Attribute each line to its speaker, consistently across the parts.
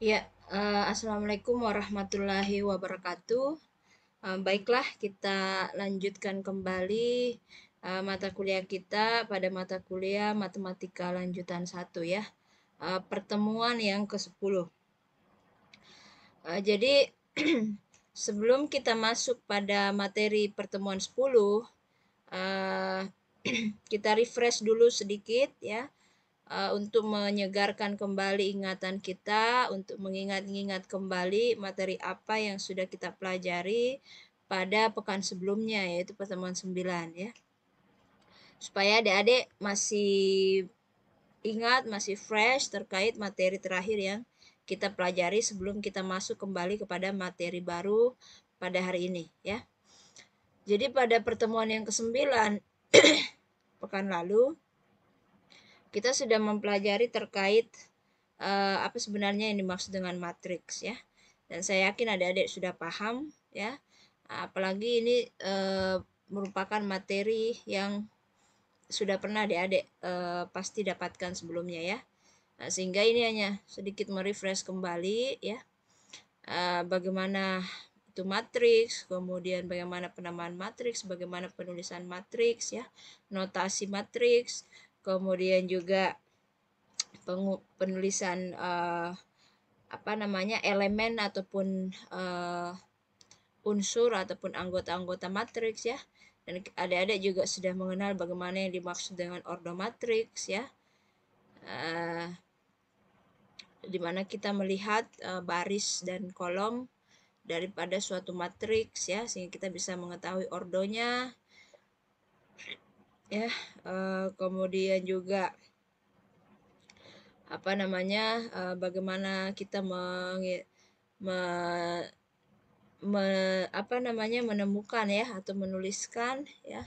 Speaker 1: Ya, Assalamualaikum warahmatullahi wabarakatuh. Baiklah, kita lanjutkan kembali mata kuliah kita pada mata kuliah Matematika Lanjutan 1 ya. Pertemuan yang ke-10. Jadi, sebelum kita masuk pada materi pertemuan 10, uh, kita refresh dulu sedikit ya. Untuk menyegarkan kembali ingatan kita, untuk mengingat-ingat kembali materi apa yang sudah kita pelajari pada pekan sebelumnya, yaitu pertemuan 9 ya. Supaya adik-adik masih ingat, masih fresh terkait materi terakhir yang kita pelajari sebelum kita masuk kembali kepada materi baru pada hari ini ya. Jadi pada pertemuan yang ke-9 pekan lalu kita sudah mempelajari terkait apa sebenarnya yang dimaksud dengan matriks ya. Dan saya yakin adik-adik sudah paham ya. Apalagi ini merupakan materi yang sudah pernah adik-adik pasti dapatkan sebelumnya ya. Sehingga ini hanya sedikit merefresh kembali ya. Bagaimana itu matriks, kemudian bagaimana penamaan matriks, bagaimana penulisan matriks ya, notasi matriks, kemudian juga penulisan elemen ataupun unsur ataupun anggota-anggota matriks ya. Dan adik-adik juga sudah mengenal bagaimana yang dimaksud dengan ordo matriks ya. Di mana kita melihat baris dan kolom daripada suatu matriks ya, sehingga kita bisa mengetahui ordonya ya. Kemudian juga bagaimana kita menemukan ya atau menuliskan ya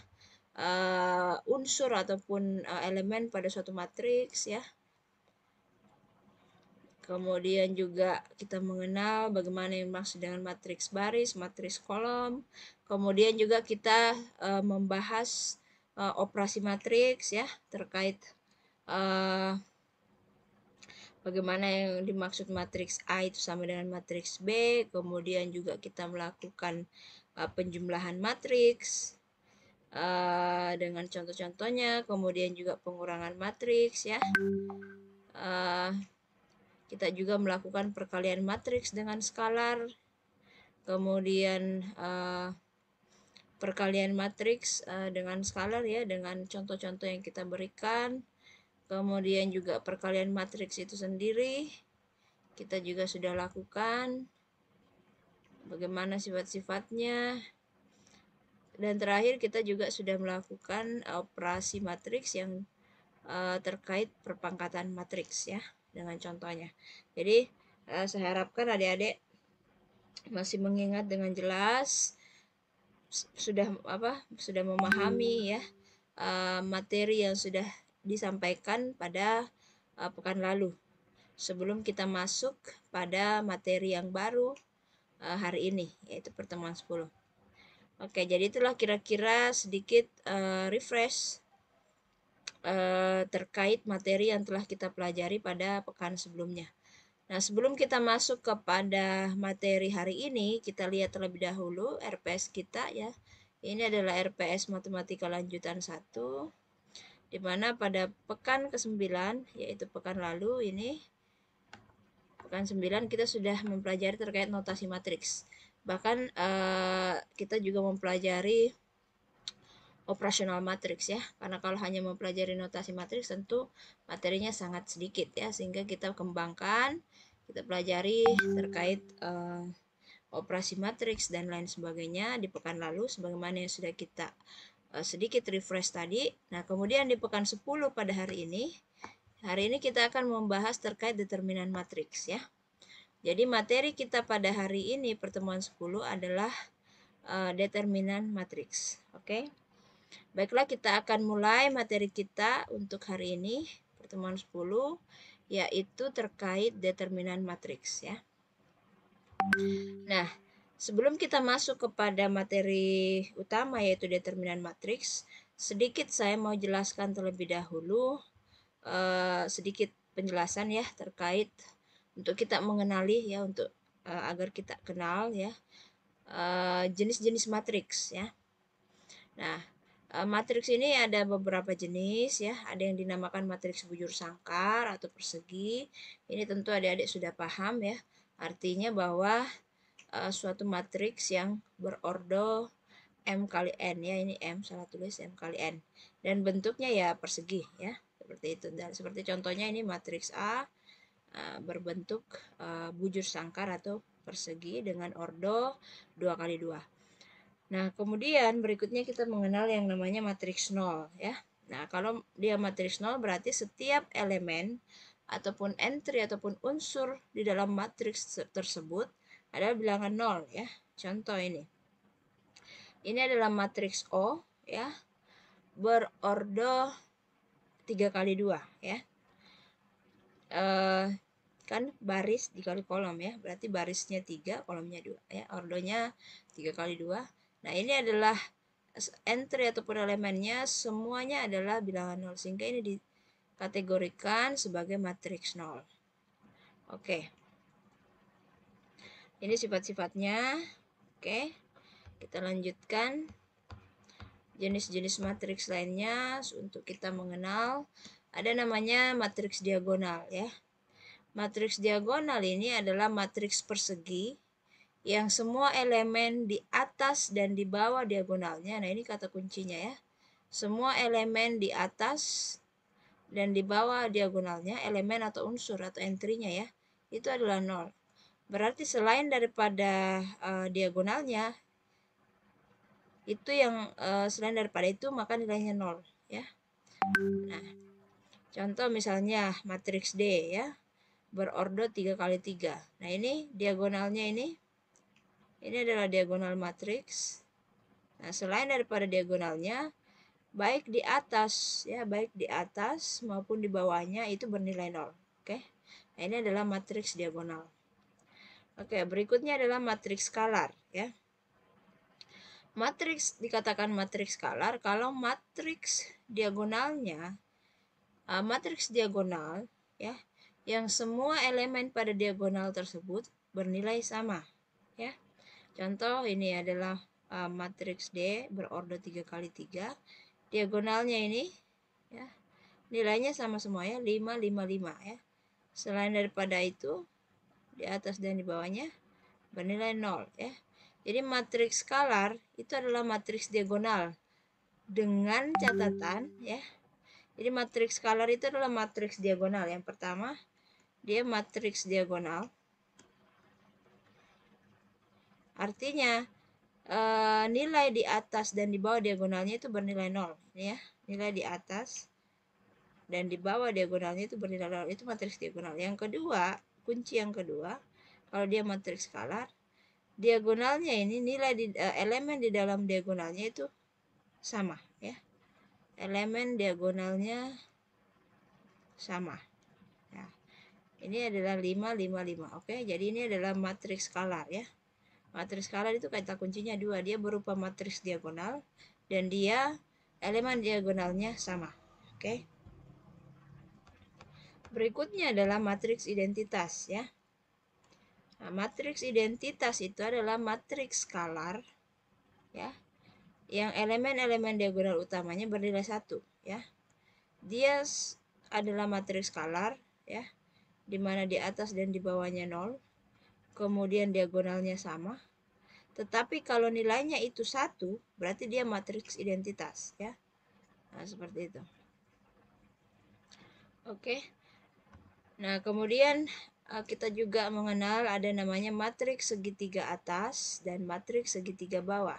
Speaker 1: unsur ataupun elemen pada suatu matriks ya. Kemudian juga kita mengenal bagaimana yang dimaksud dengan matriks baris, matriks kolom. Kemudian juga kita membahas operasi matriks ya, terkait bagaimana yang dimaksud matriks A itu sama dengan matriks B. Kemudian juga kita melakukan penjumlahan matriks dengan contoh-contohnya. Kemudian juga pengurangan matriks ya. Kita juga melakukan perkalian matriks dengan skalar. Kemudian perkalian matriks dengan skalar ya, dengan contoh-contoh yang kita berikan. Kemudian juga perkalian matriks itu sendiri kita juga sudah lakukan, bagaimana sifat-sifatnya. Dan terakhir kita juga sudah melakukan operasi matriks yang terkait perpangkatan matriks ya, dengan contohnya. Jadi saya harapkan adik-adik masih mengingat dengan jelas, sudah memahami ya materi yang sudah disampaikan pada pekan lalu, sebelum kita masuk pada materi yang baru hari ini, yaitu pertemuan 10. Oke, jadi itulah kira-kira sedikit refresh terkait materi yang telah kita pelajari pada pekan sebelumnya. Nah, sebelum kita masuk kepada materi hari ini, kita lihat terlebih dahulu RPS kita ya. Ini adalah RPS Matematika Lanjutan 1, di mana pada pekan ke-9, yaitu pekan lalu ini, pekan 9 kita sudah mempelajari terkait notasi matriks. Bahkan kita juga mempelajari operasional matriks ya, karena kalau hanya mempelajari notasi matriks tentu materinya sangat sedikit ya, sehingga kita kembangkan, kita pelajari terkait operasi matriks dan lain sebagainya di pekan lalu, sebagaimana yang sudah kita sedikit refresh tadi. Nah, kemudian di pekan 10 pada hari ini kita akan membahas terkait determinan matriks ya. Jadi materi kita pada hari ini pertemuan 10 adalah determinan matriks. Oke. Baiklah, kita akan mulai materi kita untuk hari ini pertemuan 10, yaitu terkait determinan matriks ya. Nah, sebelum kita masuk kepada materi utama yaitu determinan matriks, sedikit saya mau jelaskan terlebih dahulu sedikit penjelasan ya terkait untuk kita mengenali ya, untuk agar kita kenal ya jenis-jenis matriks ya. Nah, matriks ini ada beberapa jenis ya. Ada yang dinamakan matriks bujur sangkar atau persegi. Ini tentu adik-adik sudah paham ya. Artinya bahwa suatu matriks yang berordo M kali N ya. Ini M, salah tulis, M kali N. Dan bentuknya ya persegi ya. Seperti itu. Dan seperti contohnya ini matriks A berbentuk bujur sangkar atau persegi dengan ordo 2 kali 2. Nah, kemudian berikutnya kita mengenal yang namanya matriks nol ya. Nah, kalau dia matriks nol berarti setiap elemen ataupun entry ataupun unsur di dalam matriks tersebut adalah bilangan nol ya. Contoh ini. Ini adalah matriks O ya, berordo 3 kali 2 ya. Kan baris dikali kolom ya, berarti barisnya 3, kolomnya 2 ya, ordonya 3 kali 2. Nah, ini adalah entry ataupun elemennya semuanya adalah bilangan 0, sehingga ini dikategorikan sebagai matriks 0. Oke, ini sifat-sifatnya. Oke, kita lanjutkan jenis-jenis matriks lainnya untuk kita mengenal. Ada namanya matriks diagonal ya. Matriks diagonal ini adalah matriks persegi yang semua elemen di atas dan di bawah diagonalnya. Nah, ini kata kuncinya ya. Semua elemen di atas dan di bawah diagonalnya, elemen atau unsur atau entry-nya ya, itu adalah 0. Berarti selain daripada diagonalnya, itu yang selain daripada itu maka nilainya 0 ya. Nah, contoh misalnya matriks D ya, berordo 3 kali 3. Nah, ini diagonalnya ini adalah diagonal matriks. Nah, selain daripada diagonalnya, baik di atas ya, baik di atas maupun di bawahnya itu bernilai 0. Oke. Nah, ini adalah matriks diagonal. Oke, berikutnya adalah matriks skalar ya. Matriks dikatakan matriks skalar kalau matriks diagonalnya matriks diagonal ya, yang semua elemen pada diagonal tersebut bernilai sama ya. Contoh ini adalah matriks D berordo 3 kali 3. Diagonalnya ini ya, nilainya sama semua ya, 5, 5, 5 ya. Selain daripada itu, di atas dan di bawahnya bernilai 0 ya. Jadi matriks skalar itu adalah matriks diagonal dengan catatan ya. Jadi matriks skalar itu adalah matriks diagonal. Yang pertama, dia matriks diagonal. Artinya nilai di atas dan di bawah diagonalnya itu bernilai 0 ya. Nilai di atas dan di bawah diagonalnya itu bernilai 0. Itu matriks diagonal. Yang kedua, kunci yang kedua, kalau dia matriks skalar, diagonalnya ini nilai elemen di dalam diagonalnya itu sama ya. Elemen diagonalnya sama. Nah, ini adalah 5, 5, 5. Oke, jadi ini adalah matriks skalar ya. Matriks skalar itu kata kuncinya 2. Dia berupa matriks diagonal dan dia elemen diagonalnya sama. Oke. Berikutnya adalah matriks identitas ya. Nah, matriks identitas itu adalah matriks skalar ya, yang elemen-elemen diagonal utamanya bernilai 1 ya. Dia adalah matriks skalar ya, di mana di atas dan di bawahnya 0, kemudian diagonalnya sama. Tetapi kalau nilainya itu 1, berarti dia matriks identitas ya. Nah, seperti itu. Oke. Nah, kemudian kita juga mengenal ada namanya matriks segitiga atas dan matriks segitiga bawah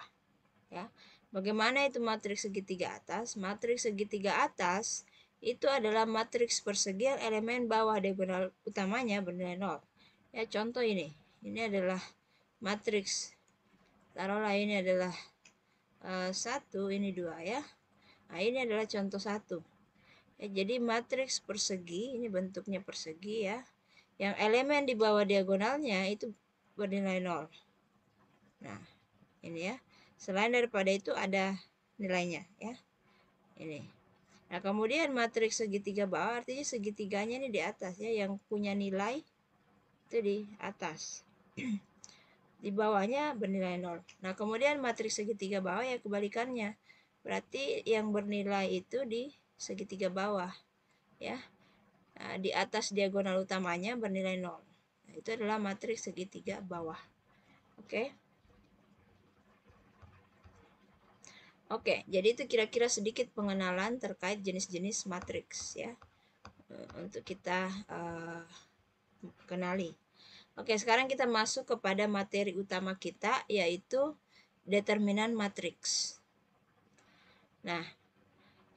Speaker 1: ya. Bagaimana itu matriks segitiga atas? Matriks segitiga atas itu adalah matriks persegi yang elemen bawah diagonal utamanya bernilai 0 ya. Contoh ini adalah matriks, taruhlah ini adalah 1, ini 2 ya. Nah, ini adalah contoh 1 ya. Jadi matriks persegi ini bentuknya persegi ya, yang elemen di bawah diagonalnya itu bernilai 0. Nah, ini ya. Selain daripada itu ada nilainya ya. Ini. Nah, kemudian matriks segitiga bawah artinya segitiganya ini di atas ya, yang punya nilai itu di atas. Di bawahnya bernilai 0. Nah, kemudian matriks segitiga bawah ya kebalikannya. Berarti yang bernilai itu di segitiga bawah, ya. Nah, di atas diagonal utamanya bernilai 0. Nah, itu adalah matriks segitiga bawah. Oke. Oke, jadi itu kira-kira sedikit pengenalan terkait jenis-jenis matriks ya. Untuk kita kenali. Oke, sekarang kita masuk kepada materi utama kita, yaitu determinan matriks. Nah,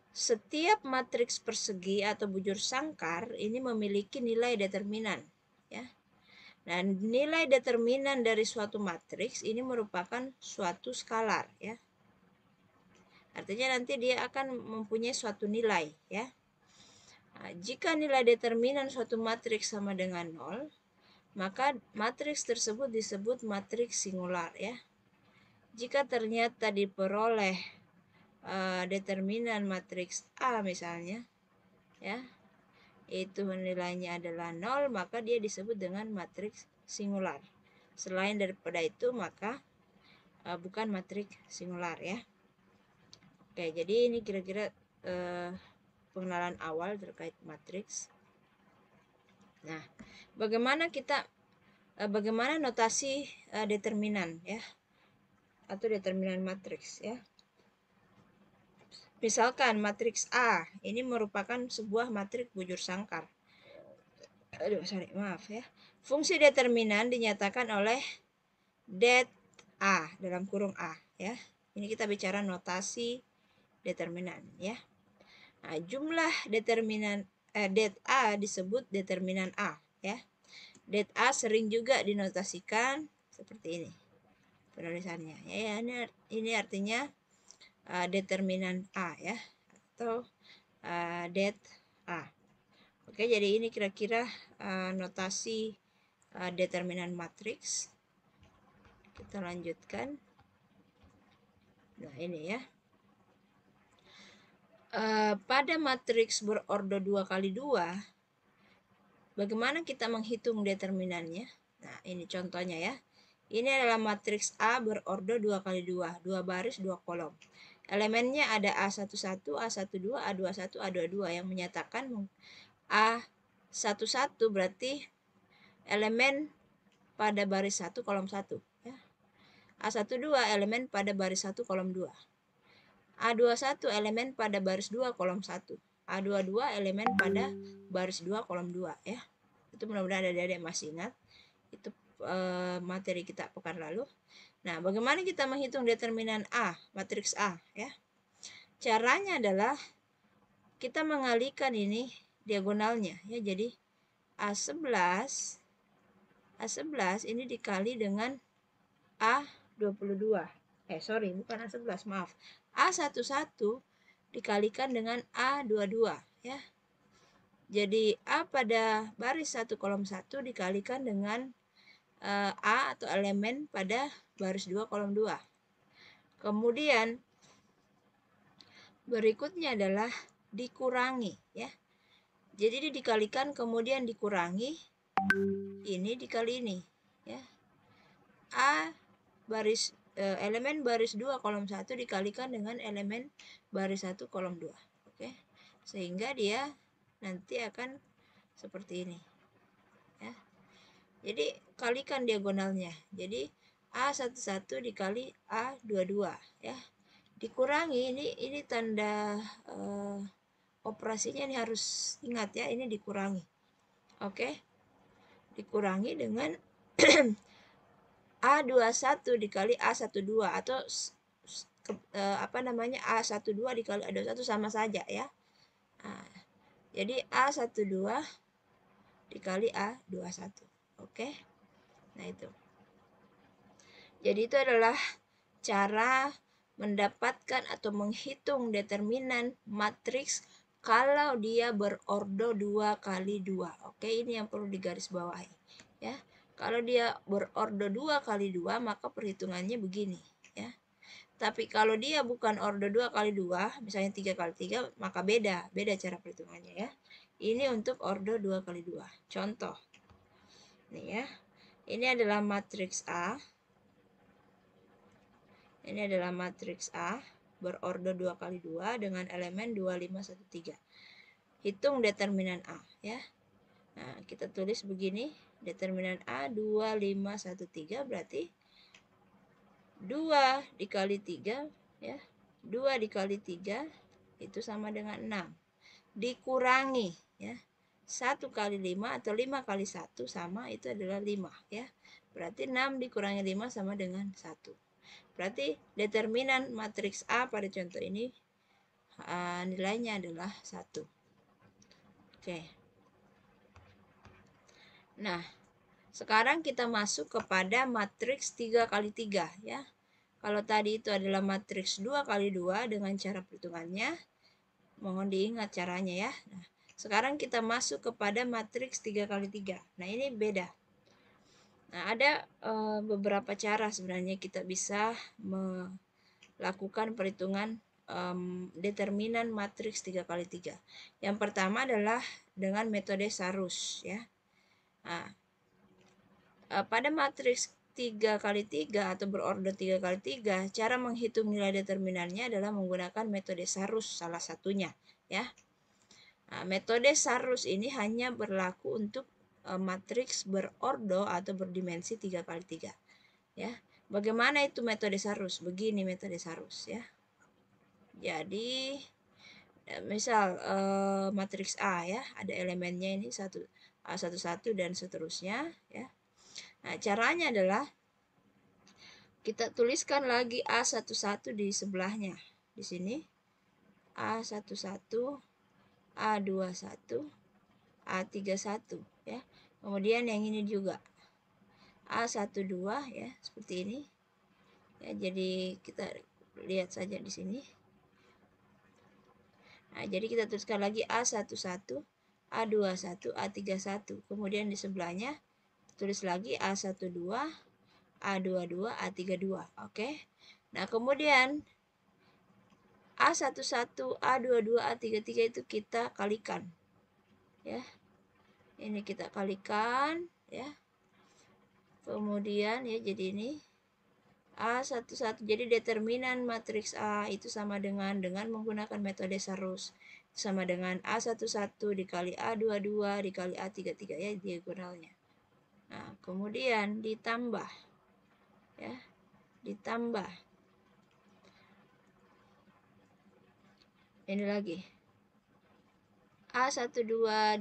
Speaker 1: setiap matriks persegi atau bujur sangkar ini memiliki nilai determinan, ya. Nah, nilai determinan dari suatu matriks ini merupakan suatu skalar, ya. Artinya nanti dia akan mempunyai suatu nilai, ya. Nah, jika nilai determinan suatu matriks sama dengan 0, maka matriks tersebut disebut matriks singular, ya. Jika ternyata diperoleh determinan matriks A misalnya, ya, itu nilainya adalah 0, maka dia disebut dengan matriks singular. Selain daripada itu, maka bukan matriks singular, ya. Oke, jadi ini kira-kira pengenalan awal terkait matriks. Nah, bagaimana notasi determinan, ya, atau determinan matriks, ya. Misalkan matriks A ini merupakan sebuah matriks bujur sangkar. Maaf ya. Fungsi determinan dinyatakan oleh det A dalam kurung A, ya. Ini kita bicara notasi determinan, ya. Nah, jumlah determinan det A disebut determinan A, ya. Det A sering juga dinotasikan seperti ini penulisannya, ya. Ini artinya determinan A, ya, atau det A. Oke, jadi ini kira-kira notasi determinan matriks. Kita lanjutkan. Nah, ini ya. Pada matriks berordo 2x2, bagaimana kita menghitung determinannya? Nah, ini contohnya ya. Ini adalah matriks A berordo 2x2, 2 baris 2 kolom. Elemennya ada A11, A12, A21, A22 yang menyatakan A11 berarti elemen pada baris 1 kolom 1, ya. A12 elemen pada baris 1 kolom 2. A21 elemen pada baris 2 kolom 1. A22 elemen pada baris 2 kolom 2, ya. Itu mudah-mudahan adik-adik masih ingat. Itu materi kita pekan lalu. Nah, bagaimana kita menghitung determinan A, matriks A, ya? Caranya adalah kita mengalihkan ini diagonalnya, ya. Jadi A11 ini dikali dengan A22. Bukan A11, maaf. A11 dikalikan dengan A22, ya. Jadi A pada baris 1 kolom 1 dikalikan dengan A atau elemen pada baris 2 kolom 2. Kemudian berikutnya adalah dikurangi, ya. Jadi ini dikalikan kemudian dikurangi ini dikali ini, ya. A baris elemen baris 2 kolom 1 dikalikan dengan elemen baris 1 kolom 2. Oke. Sehingga dia nanti akan seperti ini, ya. Jadi kalikan diagonalnya. Jadi A11 dikali A22, ya. Dikurangi ini tanda operasinya ini harus ingat, ya, ini dikurangi. Oke. Dikurangi dengan A21 dikali A12 atau A12 dikali A21 sama saja, ya. Nah, jadi A12 dikali A21. Oke. Nah, itu. Jadi itu adalah cara mendapatkan atau menghitung determinan matriks kalau dia berordo 2x2. Oke, ini yang perlu digarisbawahi, ya. Kalau dia berordo 2x2, maka perhitungannya begini, ya. Tapi kalau dia bukan ordo 2x2, misalnya 3x3, maka beda cara perhitungannya, ya. Ini untuk ordo 2x2. Contoh. Nih ya. Ini adalah matriks A. Ini adalah matriks A berorder 2 kali 2 dengan elemen 2, 5, 1, 3. Hitung determinan A ya. Nah, kita tulis begini. Determinan A 2, 5, 1, 3 berarti 2 dikali 3 ya. 2 dikali 3 itu sama dengan 6. Dikurangi ya. 1 kali 5 atau 5 kali 1 sama itu adalah 5 ya. Berarti 6 dikurangi 5 sama dengan 1. Berarti determinan matriks A pada contoh ini nilainya adalah 1. Oke. Nah, sekarang kita masuk kepada matriks 3 kali 3 ya. Kalau tadi itu adalah matriks 2 kali 2 dengan cara perhitungannya, mohon diingat caranya ya. Nah, sekarang kita masuk kepada matriks 3 kali 3. Nah, ini beda. Nah, ada beberapa cara sebenarnya kita bisa melakukan perhitungan determinan matriks 3 kali 3. Yang pertama adalah dengan metode Sarus ya. Nah, pada matriks 3 kali 3 atau berorder 3 kali 3, cara menghitung nilai determinannya adalah menggunakan metode Sarus salah satunya ya. Nah, metode Sarus ini hanya berlaku untuk matriks berordo atau berdimensi 3 kali 3 ya. Bagaimana itu metode Sarus? Begini metode Sarus ya. Jadi misal matriks A ya, ada elemennya ini A11 dan seterusnya ya. Nah, caranya adalah kita tuliskan lagi A11 di sebelahnya. Di sini A11, A21, A31 ya. Kemudian yang ini juga A12 ya, seperti ini. Ya, jadi kita lihat saja di sini. Nah, jadi kita tuliskan lagi A11, A21, A31. Kemudian di sebelahnya tulis lagi A12, A22, A32. Oke. Nah, kemudian A11, A22, A33 itu kita kalikan. Ya. Ini kita kalikan ya. Kemudian ya jadi ini A11. Jadi determinan matriks A itu sama dengan menggunakan metode Sarus. Sama dengan A11 dikali A22 dikali A33 ya diagonalnya. Nah, kemudian ditambah ya. Ditambah. Ini lagi. A12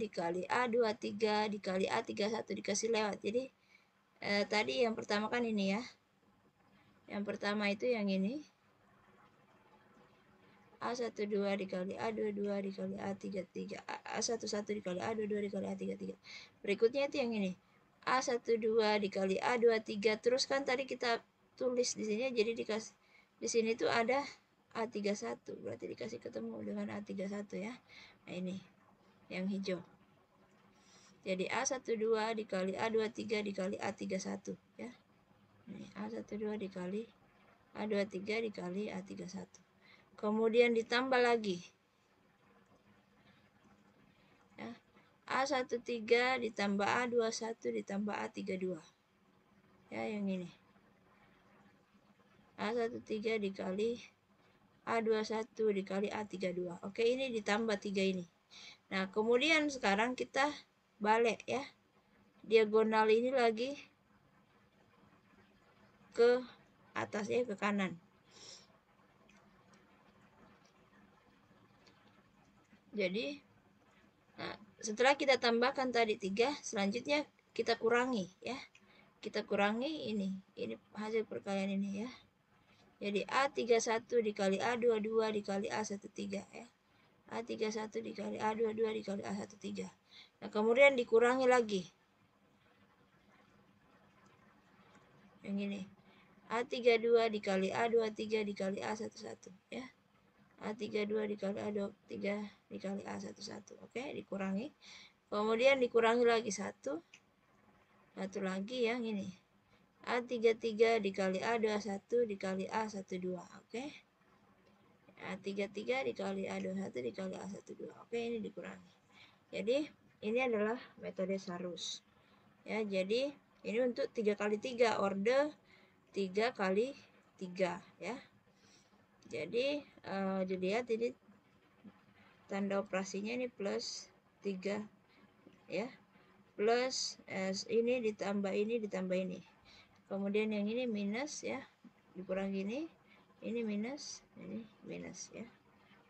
Speaker 1: dikali A23 dikali A31 dikasih lewat. Jadi tadi yang pertama kan ini ya. Yang pertama itu yang ini. A12 dikali A22 dikali A33. A11 dikali A22 dikali A33. Berikutnya itu yang ini. A12 dikali A23. Terus kan tadi kita tulis di sini jadi dikasih di sini tuh ada A31. Berarti dikasih ketemu dengan A31 ya. Nah, ini yang hijau. Jadi A12 dikali A23 dikali A31 ya. Ini A12 dikali A23 dikali A31. Kemudian ditambah lagi. Ya. A13 ditambah A21 ditambah A32. Ya, yang ini. A13 dikali A21 dikali A32. Oke, ini ditambah 3 ini. Nah, kemudian sekarang kita balik ya. Diagonal ini lagi ke atasnya ke kanan. Jadi nah, setelah kita tambahkan tadi 3, selanjutnya kita kurangi ya. Kita kurangi ini hasil perkalian ini ya. Jadi A31 dikali A22 dikali A13 ya. A31 dikali A22 dikali A13. Nah, kemudian dikurangi lagi. Yang ini. A32 dikali A23 dikali A11 ya. A32 dikali A23 dikali A11. Oke, dikurangi. Kemudian dikurangi lagi 1. Satu lagi yang ini. A33 dikali A21 dikali A12. Oke. A33 dikali A21 dikali A12. Oke, ini dikurangi. Jadi, ini adalah metode Sarus. Ya, jadi ini untuk 3 kali 3, orde 3 kali 3 ya. Jadi dilihat ini tanda operasinya ini plus 3 ya. Plus ini ditambah ini. Kemudian yang ini minus ya, dikurangi ini minus, ini minus ya.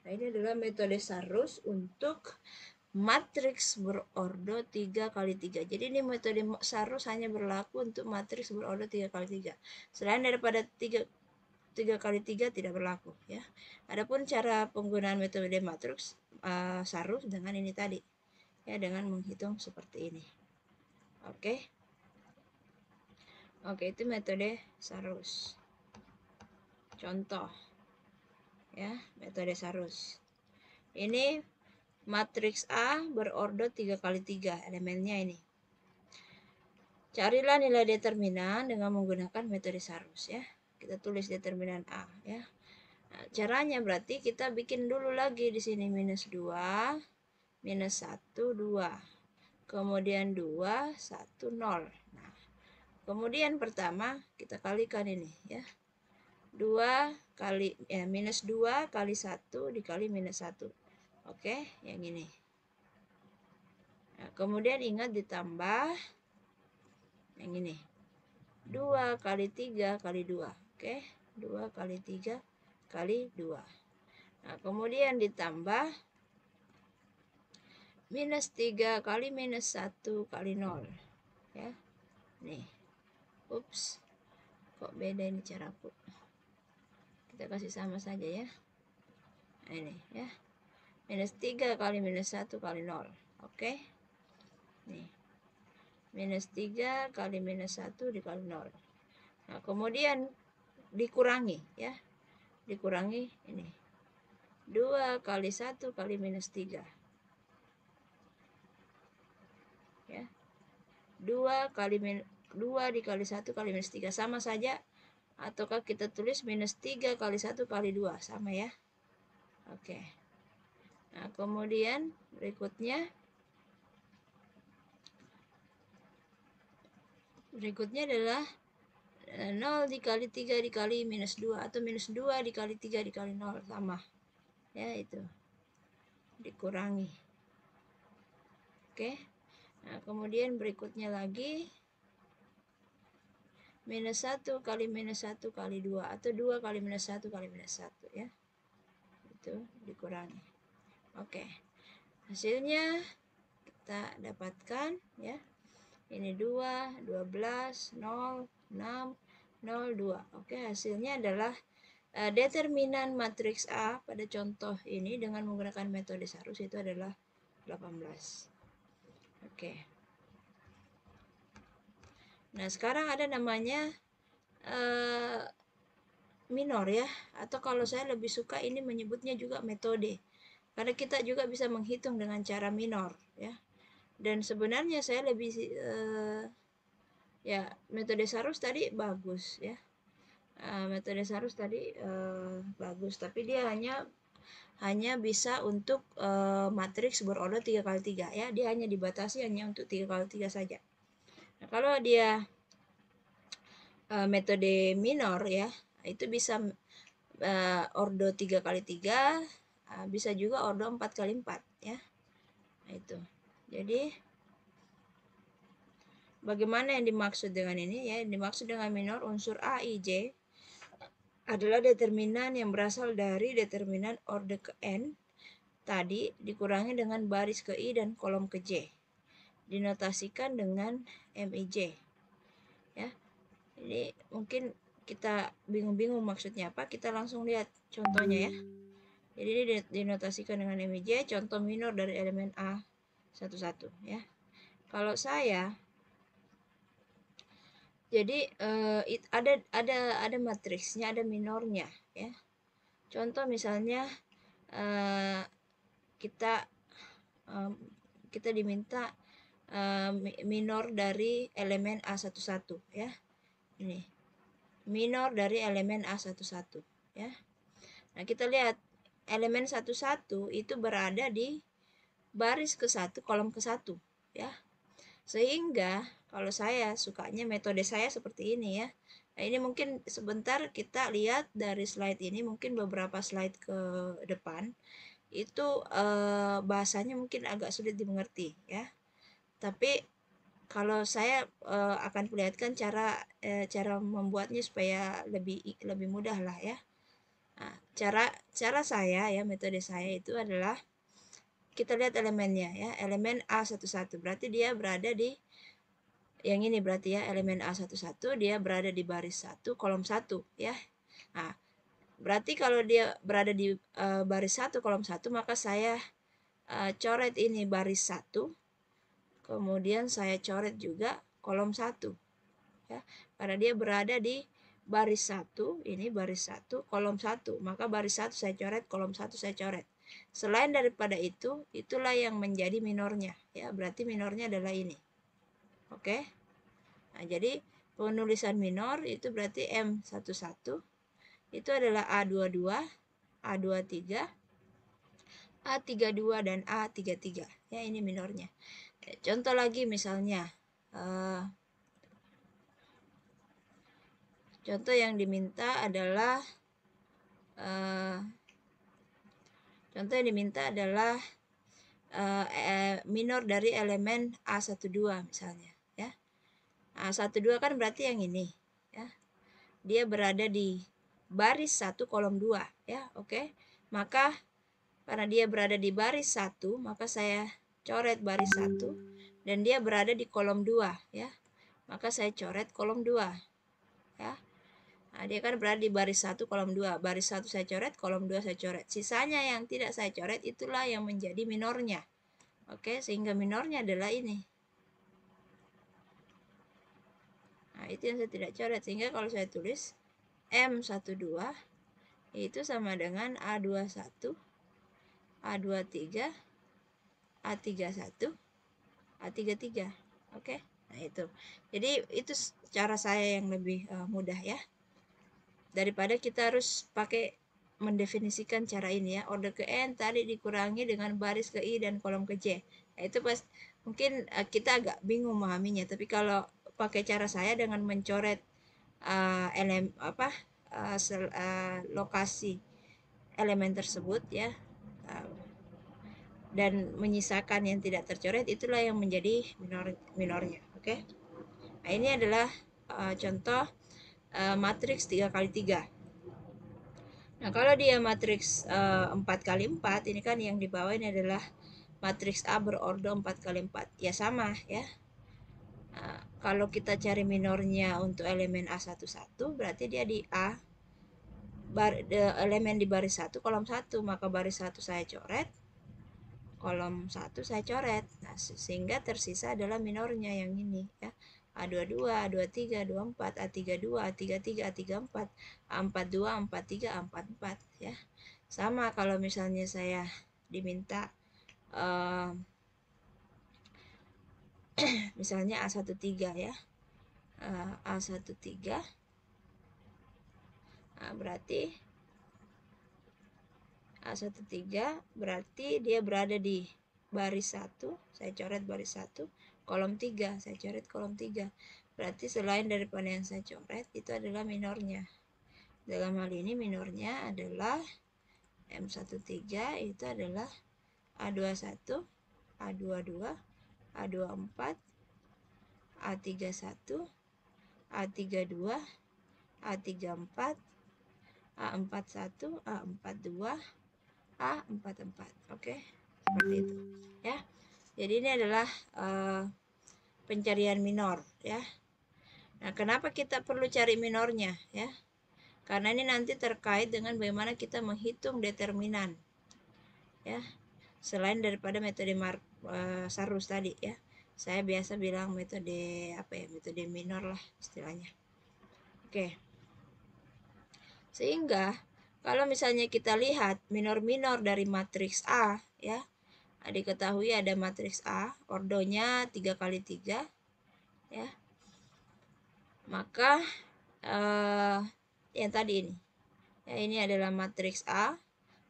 Speaker 1: Nah, ini adalah metode Sarus untuk matriks berordo 3 kali 3. Jadi ini metode Sarus hanya berlaku untuk matriks berordo 3 kali 3. Selain daripada 3 kali 3 tidak berlaku ya. Adapun cara penggunaan metode matriks Sarus dengan ini tadi ya, dengan menghitung seperti ini. Oke. Oke, itu metode Sarus. Contoh ya, metode Sarus. Ini matriks A berordo 3 kali 3, elemennya ini. Carilah nilai determinan dengan menggunakan metode Sarus ya. Kita tulis determinan A ya. Nah, caranya berarti kita bikin dulu lagi di sini minus 2, minus 1, 2. Kemudian 2, 1, 0. Nah, kemudian pertama kita kalikan ini ya. 2 kali minus 2 kali 1 dikali minus 1. Oke, yang ini. Nah, kemudian ingat ditambah yang ini. 2 kali 3 kali 2. Oke, 2 kali 3 kali 2. Nah, kemudian ditambah minus 3 kali minus 1 kali 0. Ya. Nih. Ups. Kok beda ini caraku? Kita kasih sama saja ya. Nah, ini ya. Minus 3 kali minus 1 kali 0. Oke. Nih. Minus 3 kali minus 1 dikali 0. Nah, kemudian dikurangi ya. Dikurangi ini. 2 kali 1 kali minus 3. Ya. 2 dikali 1 kali minus 3 sama saja, ataukah kita tulis minus 3 kali 1 kali 2 sama ya. Oke. Nah, kemudian berikutnya adalah 0 dikali 3 dikali minus 2 atau minus 2 dikali 3 dikali 0 sama ya, itu dikurangi. Oke. Nah, kemudian berikutnya lagi minus 1 kali minus 1 kali 2 atau 2 kali minus 1 kali minus 1 ya. Itu dikurangi. Oke. Hasilnya kita dapatkan ya. Ini 2, 12, 0, 6, 0, 2. Oke, hasilnya adalah determinan matriks A pada contoh ini dengan menggunakan metode Sarus itu adalah 18. Oke. Nah, sekarang ada namanya minor ya, atau kalau saya lebih suka ini menyebutnya juga metode, karena kita juga bisa menghitung dengan cara minor ya. Dan sebenarnya saya lebih ya metode Sarus tadi bagus ya. Metode Sarus tadi bagus, tapi dia hanya bisa untuk matriks berordo 3 kali 3 ya. Dia hanya dibatasi hanya untuk 3 kali 3 saja. Nah, kalau dia metode minor ya, itu bisa ordo 3 kali 3, bisa juga ordo 4 kali 4 ya. Nah, itu. Jadi bagaimana yang dimaksud dengan ini ya? Dimaksud dengan minor unsur A, I, J adalah determinan yang berasal dari determinan orde ke N tadi dikurangi dengan baris ke I dan kolom ke J. Dinotasikan dengan MIJ. Ya. Ini mungkin kita bingung-bingung maksudnya apa, kita langsung lihat contohnya ya. Jadi ini dinotasikan dengan MIJ, contoh minor dari elemen A11 ya. Kalau saya jadi ada matriksnya, ada minornya ya. Contoh misalnya kita diminta minor dari elemen A11 ya. Ini minor dari elemen A11 ya. Nah, kita lihat elemen 11 itu berada di baris ke-1 kolom ke-1 ya. Sehingga Kalau saya sukanya metode saya seperti ini ya. Nah, ini mungkin sebentar kita lihat dari slide ini, mungkin beberapa slide ke depan itu bahasanya mungkin agak sulit dimengerti ya. Tapi kalau saya akan perlihatkan cara membuatnya supaya lebih mudah lah ya. Nah, cara saya ya, metode saya itu adalah kita lihat elemennya ya, elemen A11 berarti dia berada di yang ini, berarti ya elemen A11 dia berada di baris 1 kolom 1 ya. Nah, berarti kalau dia berada di baris 1 kolom 1 maka saya coret ini baris 1, kemudian saya coret juga kolom 1 ya. Karena dia berada di baris 1, ini baris 1 kolom 1, maka baris 1 saya coret, kolom 1 saya coret. Selain daripada itu, itulah yang menjadi minornya ya, berarti minornya adalah ini. Oke. Nah, jadi penulisan minor itu berarti M11 itu adalah A22, A23, A32 dan A33 ya, ini minornya. Contoh lagi misalnya contoh yang diminta adalah minor dari elemen A12 misalnya ya. A12 kan berarti yang ini ya. Dia berada di baris 1 kolom 2 ya, oke. Maka karena dia berada di baris 1, maka saya coret baris 1 dan dia berada di kolom 2 ya. Maka saya coret kolom 2 ya. Nah, dia kan berada di baris 1 kolom 2. Baris 1 saya coret, kolom 2 saya coret. Sisanya yang tidak saya coret itulah yang menjadi minornya. Oke, sehingga minornya adalah ini. Nah, itu yang saya tidak coret. Sehingga kalau saya tulis M12 itu sama dengan A21, A23, A31, A33. Oke. Nah, itu. Jadi itu cara saya yang lebih mudah ya. Daripada kita harus pakai mendefinisikan cara ini ya, order ke N tadi dikurangi dengan baris ke I dan kolom ke J. Nah, itu pas mungkin kita agak bingung memahaminya, tapi kalau pakai cara saya dengan mencoret lokasi elemen tersebut ya, dan menyisakan yang tidak tercoret, itulah yang menjadi minornya. Oke. Nah, ini adalah contoh matriks 3x3. Nah, kalau dia matriks 4x4, ini kan yang di bawah ini adalah matriks A berordo 4x4. Ya sama ya. Nah, kalau kita cari minornya untuk elemen A11, berarti dia di A, elemen di baris 1, kolom 1. Maka baris 1 saya coret, kolom 1 saya coret. Nah, sehingga tersisa adalah minornya yang ini ya. A22, A23, A24, A32, A33, A34, A42, A43, A44 ya. Sama kalau misalnya saya diminta misalnya A13 ya. A13 nah, berarti A13 berarti dia berada di baris 1, saya coret baris 1, kolom 3, saya coret kolom 3. Berarti selain daripada yang saya coret, itu adalah minornya. Dalam hal ini minornya adalah M13 itu adalah A21, A22, A24, A31, A32, A34, A41, A42, A44. Oke, seperti itu ya. Jadi ini adalah pencarian minor ya. Nah, kenapa kita perlu cari minornya ya? Karena ini nanti terkait dengan bagaimana kita menghitung determinan ya. Selain daripada metode Sarus tadi ya. Saya biasa bilang metode metode minor lah istilahnya. Oke. Sehingga kalau misalnya kita lihat minor-minor dari matriks A ya, diketahui ada matriks A, ordonya 3x3 ya. Maka yang tadi ini ya, ini adalah matriks A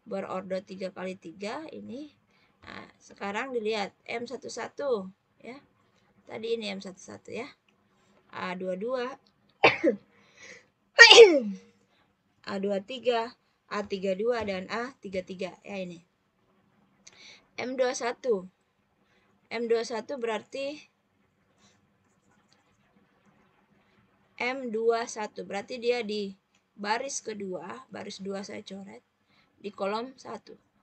Speaker 1: berordo 3x3 ini. Nah, sekarang dilihat M11 ya. Tadi ini M11 ya. A22, A23, A32 dan A33 ya ini. M21. M21 berarti M21 berarti dia di baris kedua, baris 2 saya coret di kolom 1.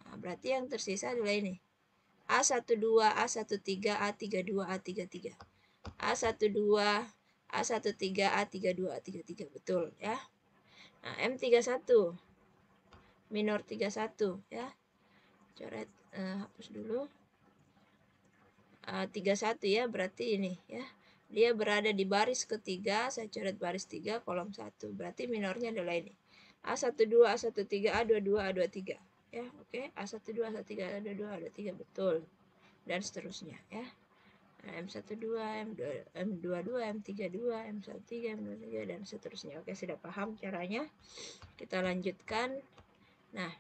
Speaker 1: Nah, berarti yang tersisa adalah ini. A12, A13, A32, A33. A12, A13, A32, A33. Betul ya. Nah, M31 minor 31 ya. Coret, hapus dulu. 31 ya, berarti ini ya. Dia berada di baris ketiga, saya coret baris 3 kolom 1. Berarti minornya adalah ini. A12, A13, A22, A23 ya. Oke, A12, A13, A22, A23 betul. Dan seterusnya ya. Nah, M12, M22, M32, M13, M23 dan seterusnya. Oke, sudah paham caranya. Kita lanjutkan. Nah,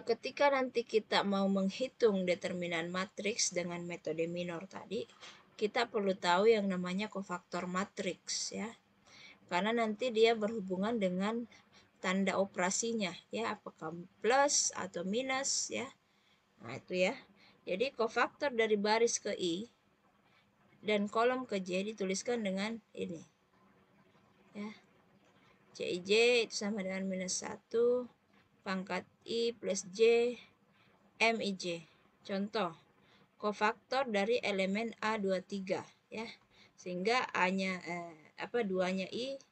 Speaker 1: ketika nanti kita mau menghitung determinan matriks dengan metode minor tadi, kita perlu tahu yang namanya kofaktor matriks ya. Karena nanti dia berhubungan dengan tanda operasinya ya, apakah plus atau minus ya. Nah, itu ya. Jadi kofaktor dari baris ke I dan kolom ke J dituliskan dengan ini. Ya. Cij itu sama dengan minus 1 pangkat I plus J Mij. Contoh, kofaktor dari elemen A23 ya. Sehingga A-nya 2-nya I,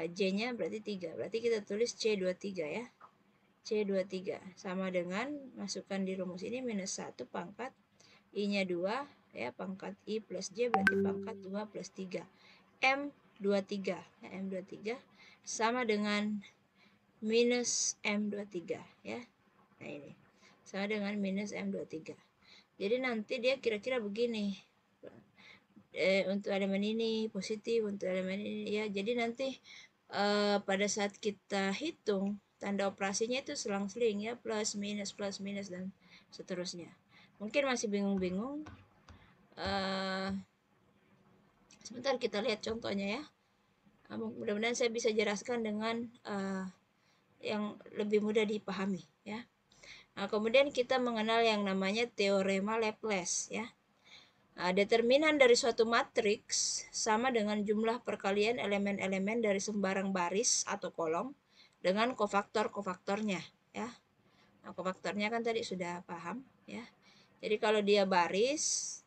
Speaker 1: J-nya berarti 3. Berarti kita tulis C23 ya. C23 sama dengan masukkan di rumus ini minus 1 pangkat I-nya 2 ya, pangkat I plus J berarti pangkat 2 plus 3. M23 ya, M23 sama dengan minus M23 ya. Nah ini sama dengan minus M23. Jadi nanti dia kira-kira begini. Untuk elemen ini positif, untuk elemen ini ya. Jadi nanti pada saat kita hitung tanda operasinya itu selang-seling ya, plus minus dan seterusnya. Mungkin masih bingung-bingung. Sebentar kita lihat contohnya ya. Mudah-mudahan saya bisa jelaskan dengan yang lebih mudah dipahami ya. Nah, kemudian kita mengenal yang namanya teorema Laplace ya. Nah, determinan dari suatu matriks sama dengan jumlah perkalian elemen-elemen dari sembarang baris atau kolom dengan kofaktor-kofaktornya ya. Nah, kofaktornya kan tadi sudah paham ya. Jadi kalau dia baris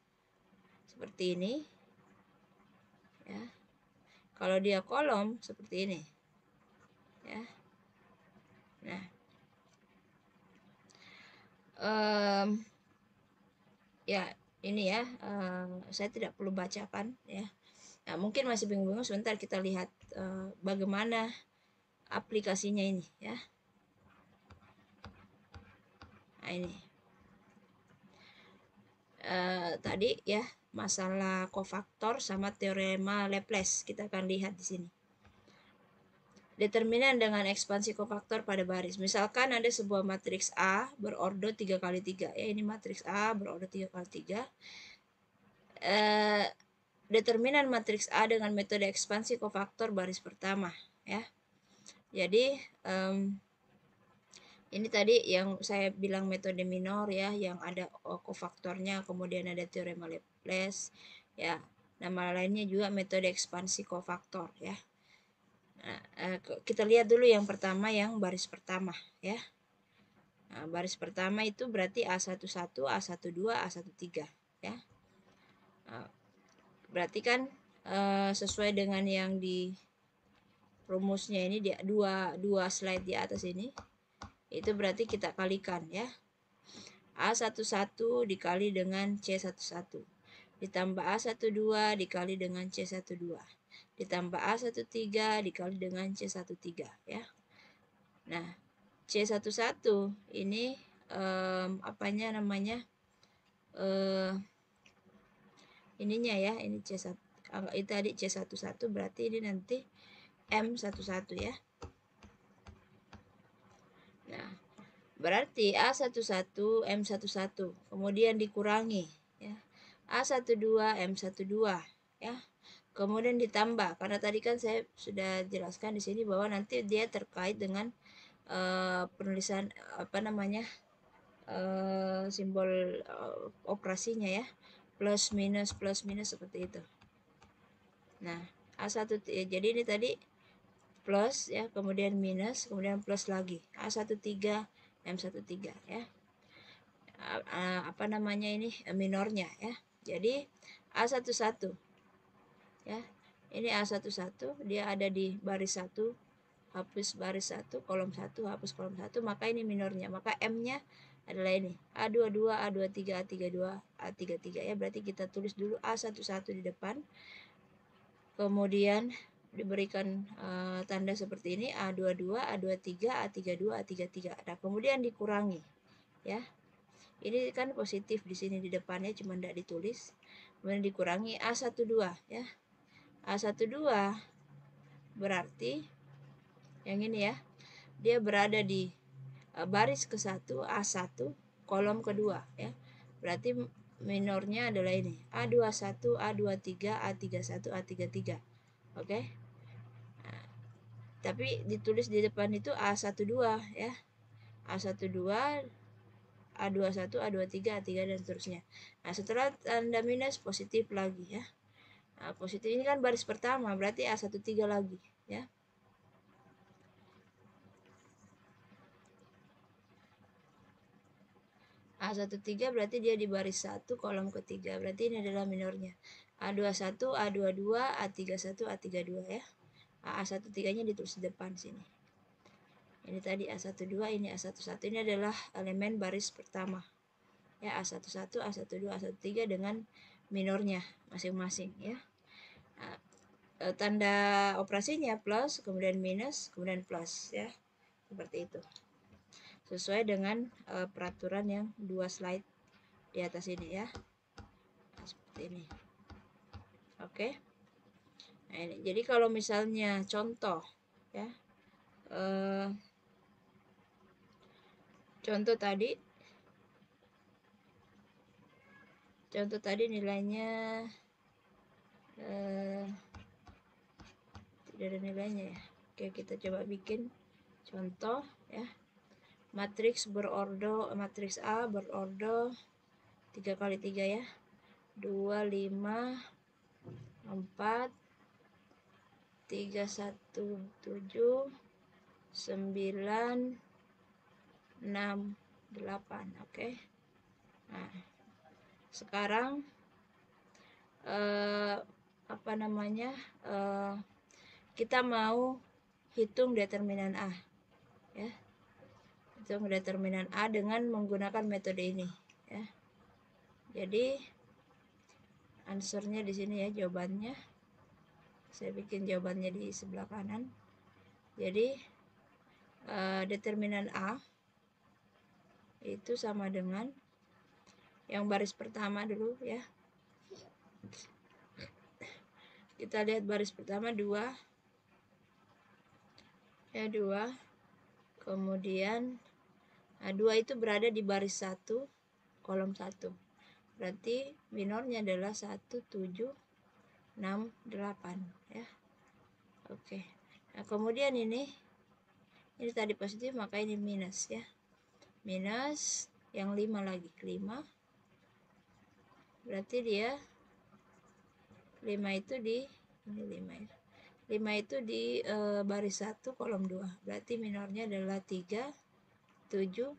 Speaker 1: seperti ini ya. Kalau dia kolom seperti ini ya. Nah, ya ini ya, saya tidak perlu bacakan ya. Nah, mungkin masih bingung-bingung, sebentar kita lihat bagaimana aplikasinya ini ya. Nah ini tadi ya masalah kofaktor sama teorema Laplace kita akan lihat di sini. Determinan dengan ekspansi kofaktor pada baris. Misalkan ada sebuah matriks A berordo 3x3 ya, ini matriks A berordo 3x3. Determinan matriks A dengan metode ekspansi kofaktor baris pertama ya. Jadi ini tadi yang saya bilang metode minor ya, yang ada kofaktornya, kemudian ada teorema Laplace ya. Nama lainnya juga metode ekspansi kofaktor ya. Nah, kita lihat dulu yang pertama, yang baris pertama ya. Nah, baris pertama itu berarti A11, A12, A13 ya. Nah, berarti kan sesuai dengan yang di rumusnya ini, di dua slide di atas ini, itu berarti kita kalikan ya. A11 dikali dengan C11 ditambah A12 dikali dengan C12 ditambah A13 dikali dengan C13 ya. Nah, C11 ini apanya namanya, ininya ya, ini C1, ini tadi C11 berarti ini nanti M11 ya. Nah, berarti A11 M11 kemudian dikurangi ya. A12 M12 ya. Kemudian ditambah, karena tadi kan saya sudah jelaskan di sini bahwa nanti dia terkait dengan penulisan simbol operasinya ya, plus minus seperti itu. Nah, A1 jadi ini tadi plus ya, kemudian minus, kemudian plus lagi. A13 M13 ya. Ini minornya ya. Jadi A11 ya. Ini A11 dia ada di baris 1, hapus baris 1, kolom 1, hapus kolom 1, maka ini minornya. Maka M-nya adalah ini A22, A23, A32, A33 ya. Berarti kita tulis dulu A11 di depan. Kemudian diberikan tanda seperti ini A22, A23, A32, A33. Nah, kemudian dikurangi ya. Ini kan positif di sini di depannya cuma tidak ditulis. Kemudian dikurangi A12 ya. A12 berarti yang ini ya. Dia berada di baris ke-1 A1 kolom kedua ya. Berarti minornya adalah ini A21, A23, A31, A33. Oke. Nah, tapi ditulis di depan itu A12 ya. A12, A21, A23, A3 dan seterusnya. Nah, setelah tanda minus positif lagi ya. Nah, positif ini kan baris pertama, berarti A13 lagi ya. A13 berarti dia di baris 1 kolom ketiga. Berarti ini adalah minornya. A21, A22, A31, A32 ya. A13-nya ditulis di depan sini. Ini tadi A12, ini A11. Ini adalah elemen baris pertama. Ya, A11, A12, A13 dengan minornya masing-masing ya. Nah, tanda operasinya plus, kemudian minus, kemudian plus ya. Seperti itu. Sesuai dengan peraturan yang 2 slide di atas ini ya. Nah, seperti ini. Oke. Nah, ini. Jadi kalau misalnya contoh ya. Contoh tadi nilainya tidak ada nilainya ya. Oke, kita coba bikin contoh ya. Matriks A berordo 3 kali 3 ya. 2, 5, 4, 3, 1, 7, 9, 6, 8. Oke. Nah, sekarang kita mau hitung determinan A ya. Hitung determinan A dengan menggunakan metode ini ya. Jadi answernya di sini ya, jawabannya. Saya bikin jawabannya di sebelah kanan. Jadi determinan A itu sama dengan yang baris pertama dulu ya. Kita lihat baris pertama 2 ya, 2. Kemudian 2 itu berada di baris 1 kolom 1. Berarti minornya adalah 1, 7, 6, 8 ya. Oke. Nah, kemudian ini tadi positif, maka ini minus ya. Minus yang 5 lagi. 5. Berarti dia 5 itu di ini 5 ya. 5 itu di baris 1 kolom 2. Berarti minornya adalah 3, 7,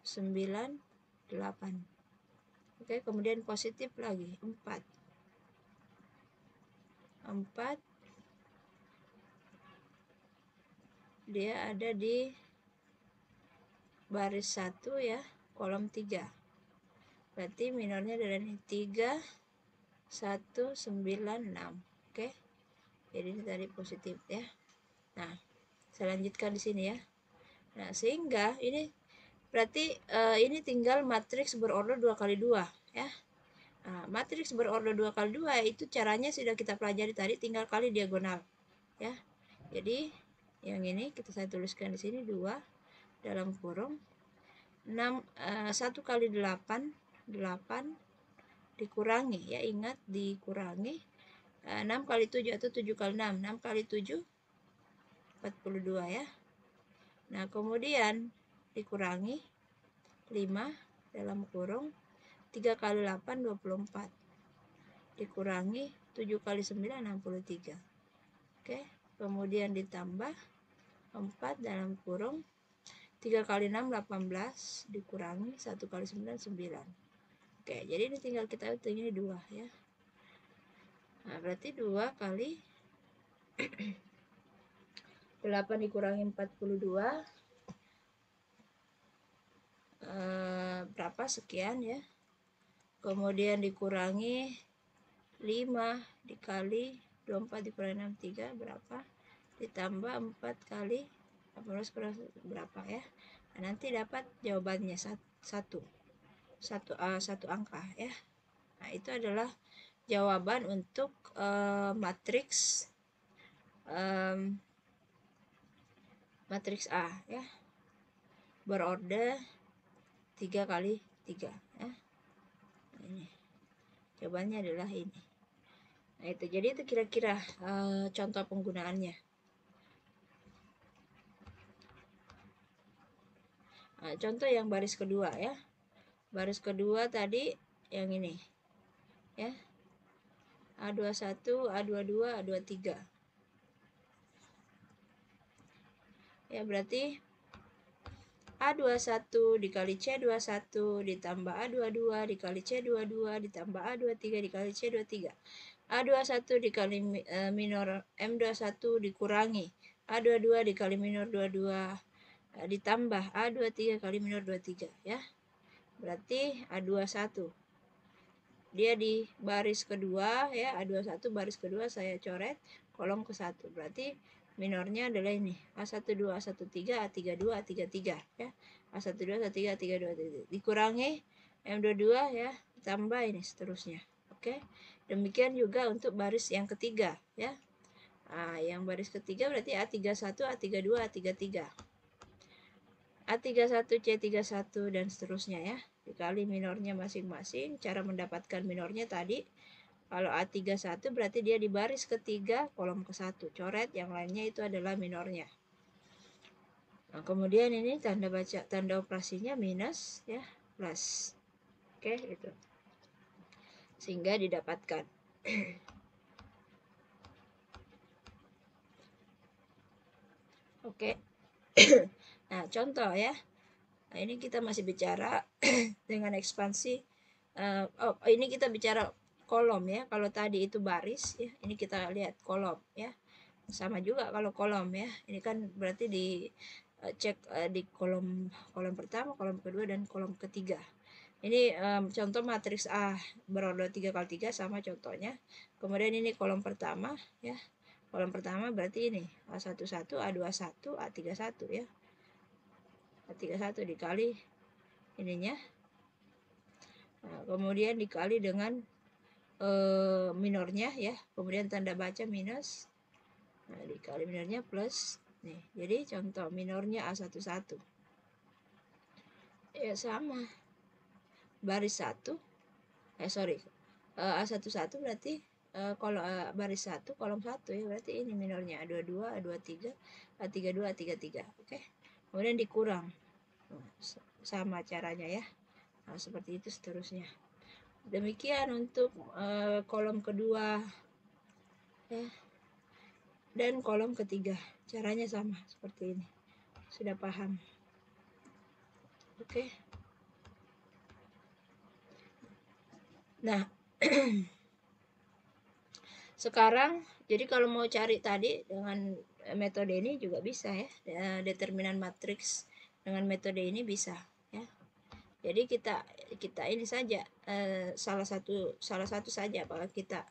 Speaker 1: 9, 8. Oke, kemudian positif lagi 4. 4 dia ada di baris 1 ya, kolom 3. Berarti minornya adalah ini 3, 1, 9, 6. Oke. Jadi ini tadi positif ya. Nah, saya lanjutkan di sini ya. Nah, sehingga ini berarti ini tinggal matriks berordo 2 kali 2 ya. Nah, matriks berordo 2 kali 2 itu caranya sudah kita pelajari tadi, tinggal kali diagonal ya. Jadi yang ini saya tuliskan di sini 2 dalam kurung 1 kali 8, 8 dikurangi ya, ingat dikurangi 6 kali 7 atau 7 kali 6. 6 kali 7 42 ya. Nah, kemudian dikurangi 5 dalam kurung 3 kali 8 24. Dikurangi 7 kali 9 63. Oke, kemudian ditambah 4 dalam kurung 3 kali 6 18 dikurangi 1 kali 9 9. Oke, jadi ini tinggal kita hitung ini 2 ya. Nah, berarti 2 kali 8 dikurangi 42 berapa sekian ya. Kemudian dikurangi 5 dikali 24 dikurangi 63 berapa? Ditambah 4 kali 18 kurang berapa ya. Nah, nanti dapat jawabannya satu angka ya. Nah, itu adalah jawaban untuk matriks matriks A ya, berorder 3 kali 3 ya. Ini jawabannya adalah ini. Nah, itu jadi itu kira-kira contoh penggunaannya. Nah, contoh yang baris kedua ya. Baris kedua tadi yang ini ya. A21, A22, A23. Ya, berarti A21 dikali C21 ditambah A22 dikali C22 ditambah A23 dikali C23. A21 dikali minor M21 dikurangi A22 dikali minor 22 ditambah A23 kali minor 23 ya. Berarti A21. Dia di baris kedua ya, A21 baris kedua saya coret kolom ke-1. Berarti minornya adalah ini A12, A13, A32, A33 ya. A12, A13, A32 dikurangi M22 ya, tambah ini seterusnya. Oke. Demikian juga untuk baris yang ketiga ya. Nah, yang baris ketiga berarti A31, A32, A33. A31, C31 dan seterusnya ya. Dikali minornya masing-masing. Cara mendapatkan minornya tadi kalau A31 berarti dia di baris ketiga kolom ke-1. Coret, yang lainnya itu adalah minornya. Nah, kemudian ini tanda operasinya minus ya, plus. Oke, itu. Sehingga didapatkan. Oke. Nah, contoh ya. Nah, ini kita masih bicara dengan ekspansi. Ini kita bicara kolom ya. Kalau tadi itu baris ya, ini kita lihat kolom ya. Sama juga kalau kolom ya. Ini kan berarti di cek di kolom pertama, kolom kedua dan kolom ketiga. Ini contoh matriks A berorder 3 kali 3 sama contohnya. Kemudian ini kolom pertama ya. Kolom pertama berarti ini A11, A21, A31 ya. A31 dikali ininya. Nah, kemudian dikali dengan minornya ya. Kemudian tanda baca minus. Nah, dikali minornya plus. Nih, jadi contoh minornya A11. Ya sama. Baris 1. A11 berarti kalau baris 1 kolom 1 ya, berarti ini minornya A22, A23, A32, A33. Oke. Kemudian dikurang. Sama caranya ya. Nah, seperti itu seterusnya. Demikian untuk kolom kedua ya. Dan kolom ketiga. Caranya sama seperti ini. Sudah paham? Oke. Nah, sekarang jadi kalau mau cari tadi dengan metode ini juga bisa ya. Determinan matriks dengan metode ini bisa ya. Jadi kita ini saja salah satu saja, apakah kita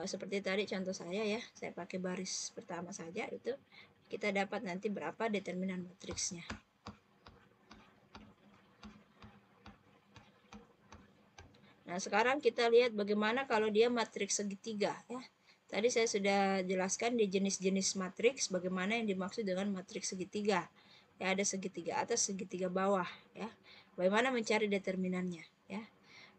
Speaker 1: seperti tadi contoh saya ya, saya pakai baris pertama saja, itu kita dapat nanti berapa determinan matriksnya. Nah, sekarang kita lihat bagaimana kalau dia matriks segitiga ya. Tadi saya sudah jelaskan di jenis-jenis matriks bagaimana yang dimaksud dengan matriks segitiga. Ya, ada segitiga atas, segitiga bawah ya. Bagaimana mencari determinannya ya.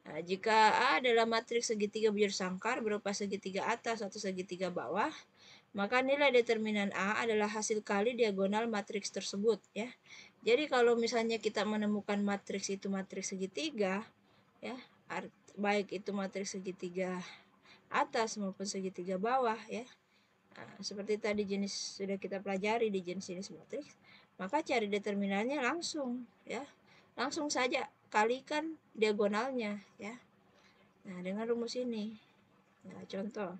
Speaker 1: Nah, jika A adalah matriks segitiga bujur sangkar berupa segitiga atas atau segitiga bawah, maka nilai determinan A adalah hasil kali diagonal matriks tersebut ya. Jadi kalau misalnya kita menemukan matriks itu matriks segitiga ya, baik itu matriks segitiga atas maupun segitiga bawah ya. Nah, seperti tadi jenis sudah kita pelajari di jenis-jenis matriks, maka cari determinannya langsung ya. Langsung saja kalikan diagonalnya ya. Nah, dengan rumus ini. Nah, contoh.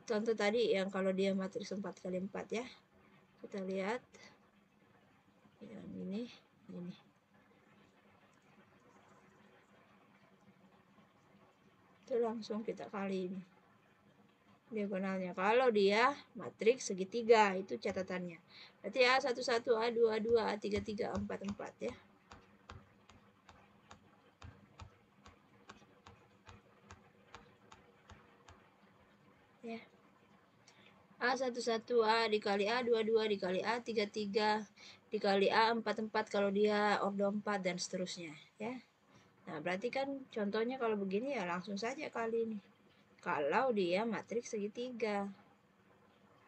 Speaker 1: Contoh tadi yang kalau dia matriks 4x4 ya. Kita lihat yang ini. Itu langsung kita kali ini diagonalnya. Kalau dia matriks segitiga, itu catatannya. Berarti A11, A22, A33, A44 ya. Ya. A11 A dikali A22 dikali A33 dikali A44 kalau dia ordo 4 dan seterusnya ya. Nah, berarti kan contohnya kalau begini ya langsung saja kali ini. Kalau dia matriks segitiga.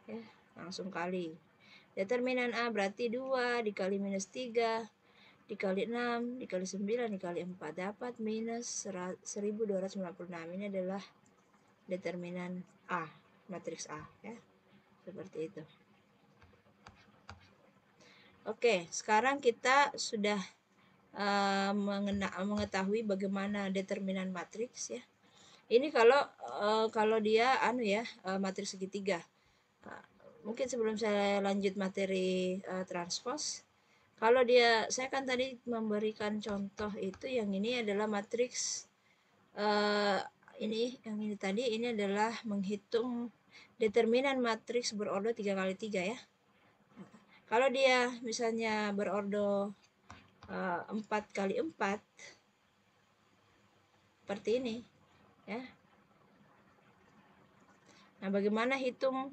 Speaker 1: Ya, langsung kali. Determinan A berarti 2 dikali minus 3 dikali 6 dikali 9 dikali 4 dapat minus 1296. Ini adalah determinan A, matriks A ya. Seperti itu. Oke, sekarang kita sudah mengetahui bagaimana determinan matriks ya. Ini kalau dia matriks segitiga. Mungkin sebelum saya lanjut materi transpose, kalau saya kan tadi memberikan contoh itu yang ini adalah matriks yang ini tadi ini adalah menghitung determinan matriks berordo 3x3 ya. Kalau dia misalnya berordo 4x4 seperti ini ya. Nah, bagaimana hitung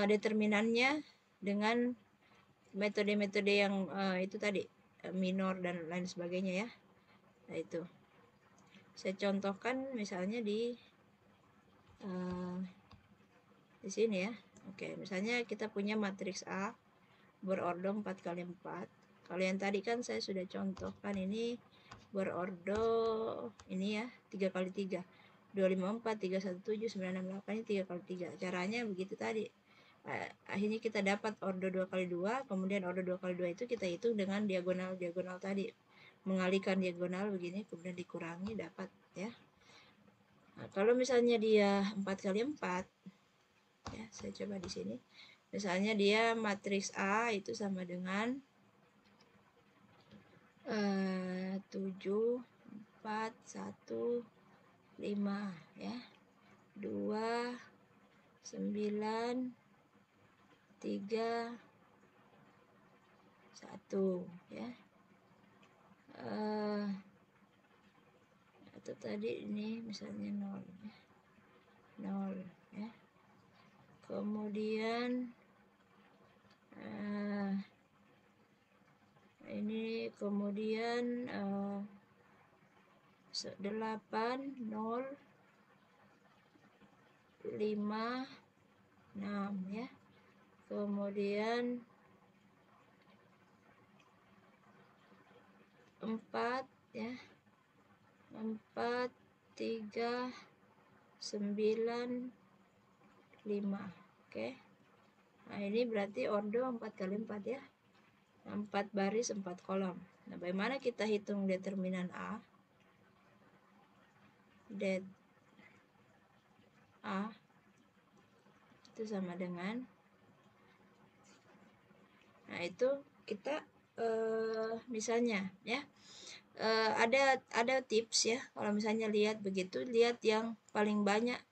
Speaker 1: determinannya dengan metode-metode yang itu tadi minor dan lain sebagainya ya. Nah, itu saya contohkan misalnya di sini ya. Oke, misalnya kita punya matriks A berordo 4x4. Kalau yang tadi kan saya sudah contohkan ini berordo ini ya 3x3 254 317 968 ini 3x3. Caranya begitu tadi. Akhirnya kita dapat ordo 2x2, kemudian ordo 2x2 itu kita hitung dengan diagonal tadi, mengalihkan diagonal begini kemudian dikurangi dapat ya. Nah, kalau misalnya dia 4x4 ya, saya coba di sini. Misalnya dia matriks A itu sama dengan 7 4 1 5 ya. 2 9 3 1 ya. Atau tadi ini misalnya 0 ya. Kemudian ini kemudian 8 0 5 6 ya. Kemudian 4 ya. 4 3 9 5. Oke. Nah, ini berarti ordo 4x4 ya. 4 baris 4 kolom. Nah, bagaimana kita hitung determinan A? Det A itu sama dengan, nah itu kita misalnya ya ada tips ya, kalau misalnya lihat begitu, lihat yang paling banyak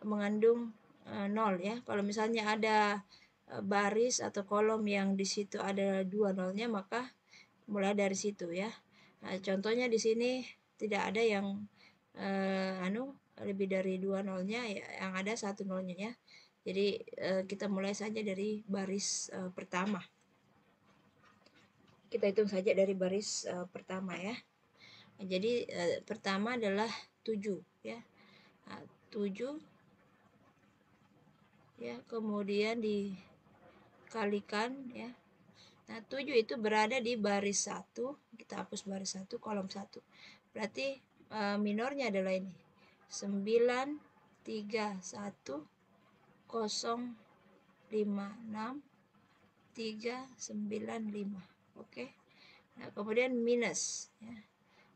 Speaker 1: mengandung 0 ya. Kalau misalnya ada baris atau kolom yang di situ ada 2 nolnya, maka mulai dari situ ya. Nah, contohnya di sini tidak ada yang lebih dari 2 nolnya ya, yang ada 1 nolnya ya. Jadi kita mulai saja dari baris pertama. Kita hitung saja dari baris pertama ya. Jadi pertama adalah 7 ya. Nah, 7 ya, kemudian dikalikan ya. Nah, 7 itu berada di baris 1, kita hapus baris 1, kolom 1. Berarti minornya adalah ini. 9, 3, 1, 0, 5, 6, 3, 9, 5. Oke. Nah, kemudian minus ya.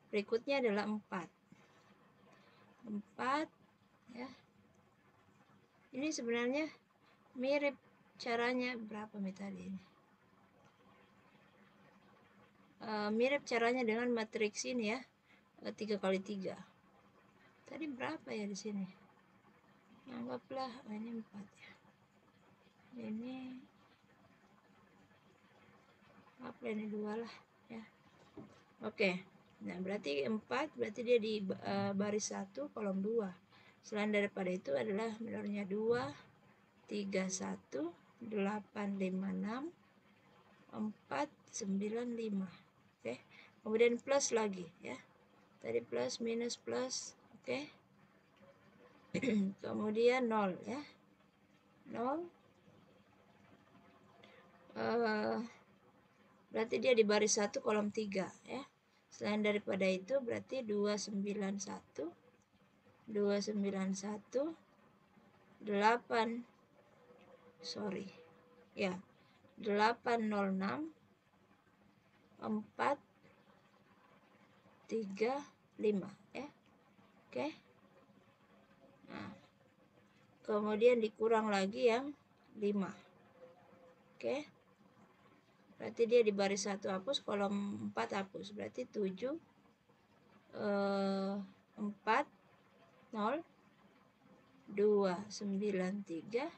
Speaker 1: Berikutnya adalah 4. 4 ya. Ini sebenarnya mirip caranya berapa tadi ini? Mirip caranya dengan matriks ini ya, 3 kali 3. Tadi berapa ya di sini? Anggaplah ini 4 ya. Ini apa ini 2 lah ya. Oke. Nah, berarti 4 berarti dia di baris 1 kolom 2. Selain daripada itu adalah minornya 2, 3, 1, 8, 5, 6, 4, 9, 5. Oke. Kemudian plus lagi ya. Tadi plus, minus, plus. Oke. Kemudian 0 ya. 0. Berarti dia di baris 1 kolom 3 ya. Selain daripada itu berarti 291, 291, 8, sorry ya, 806, 4, 3, 5 ya. Oke. Nah, kemudian dikurang lagi yang 5. Oke. Berarti dia di baris 1 hapus, kolom 4 hapus. Berarti 7, 4, 0, 2, 9, 3,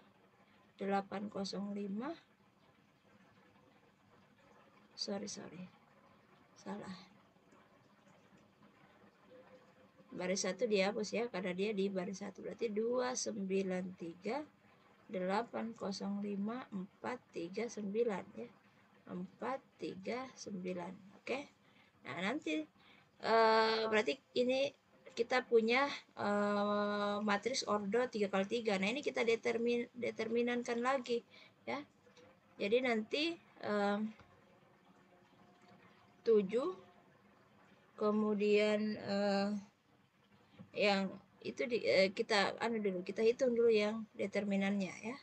Speaker 1: 805. Sorry. Salah. Baris 1 dihapus ya, karena dia di baris 1. Berarti 293, 805, 439 ya. 439. Oke. Nah, nanti berarti ini kita punya matriks ordo 3 kali 3. Nah, ini kita determinankan lagi ya. Jadi nanti 7 kemudian yang itu kita hitung dulu yang determinannya ya.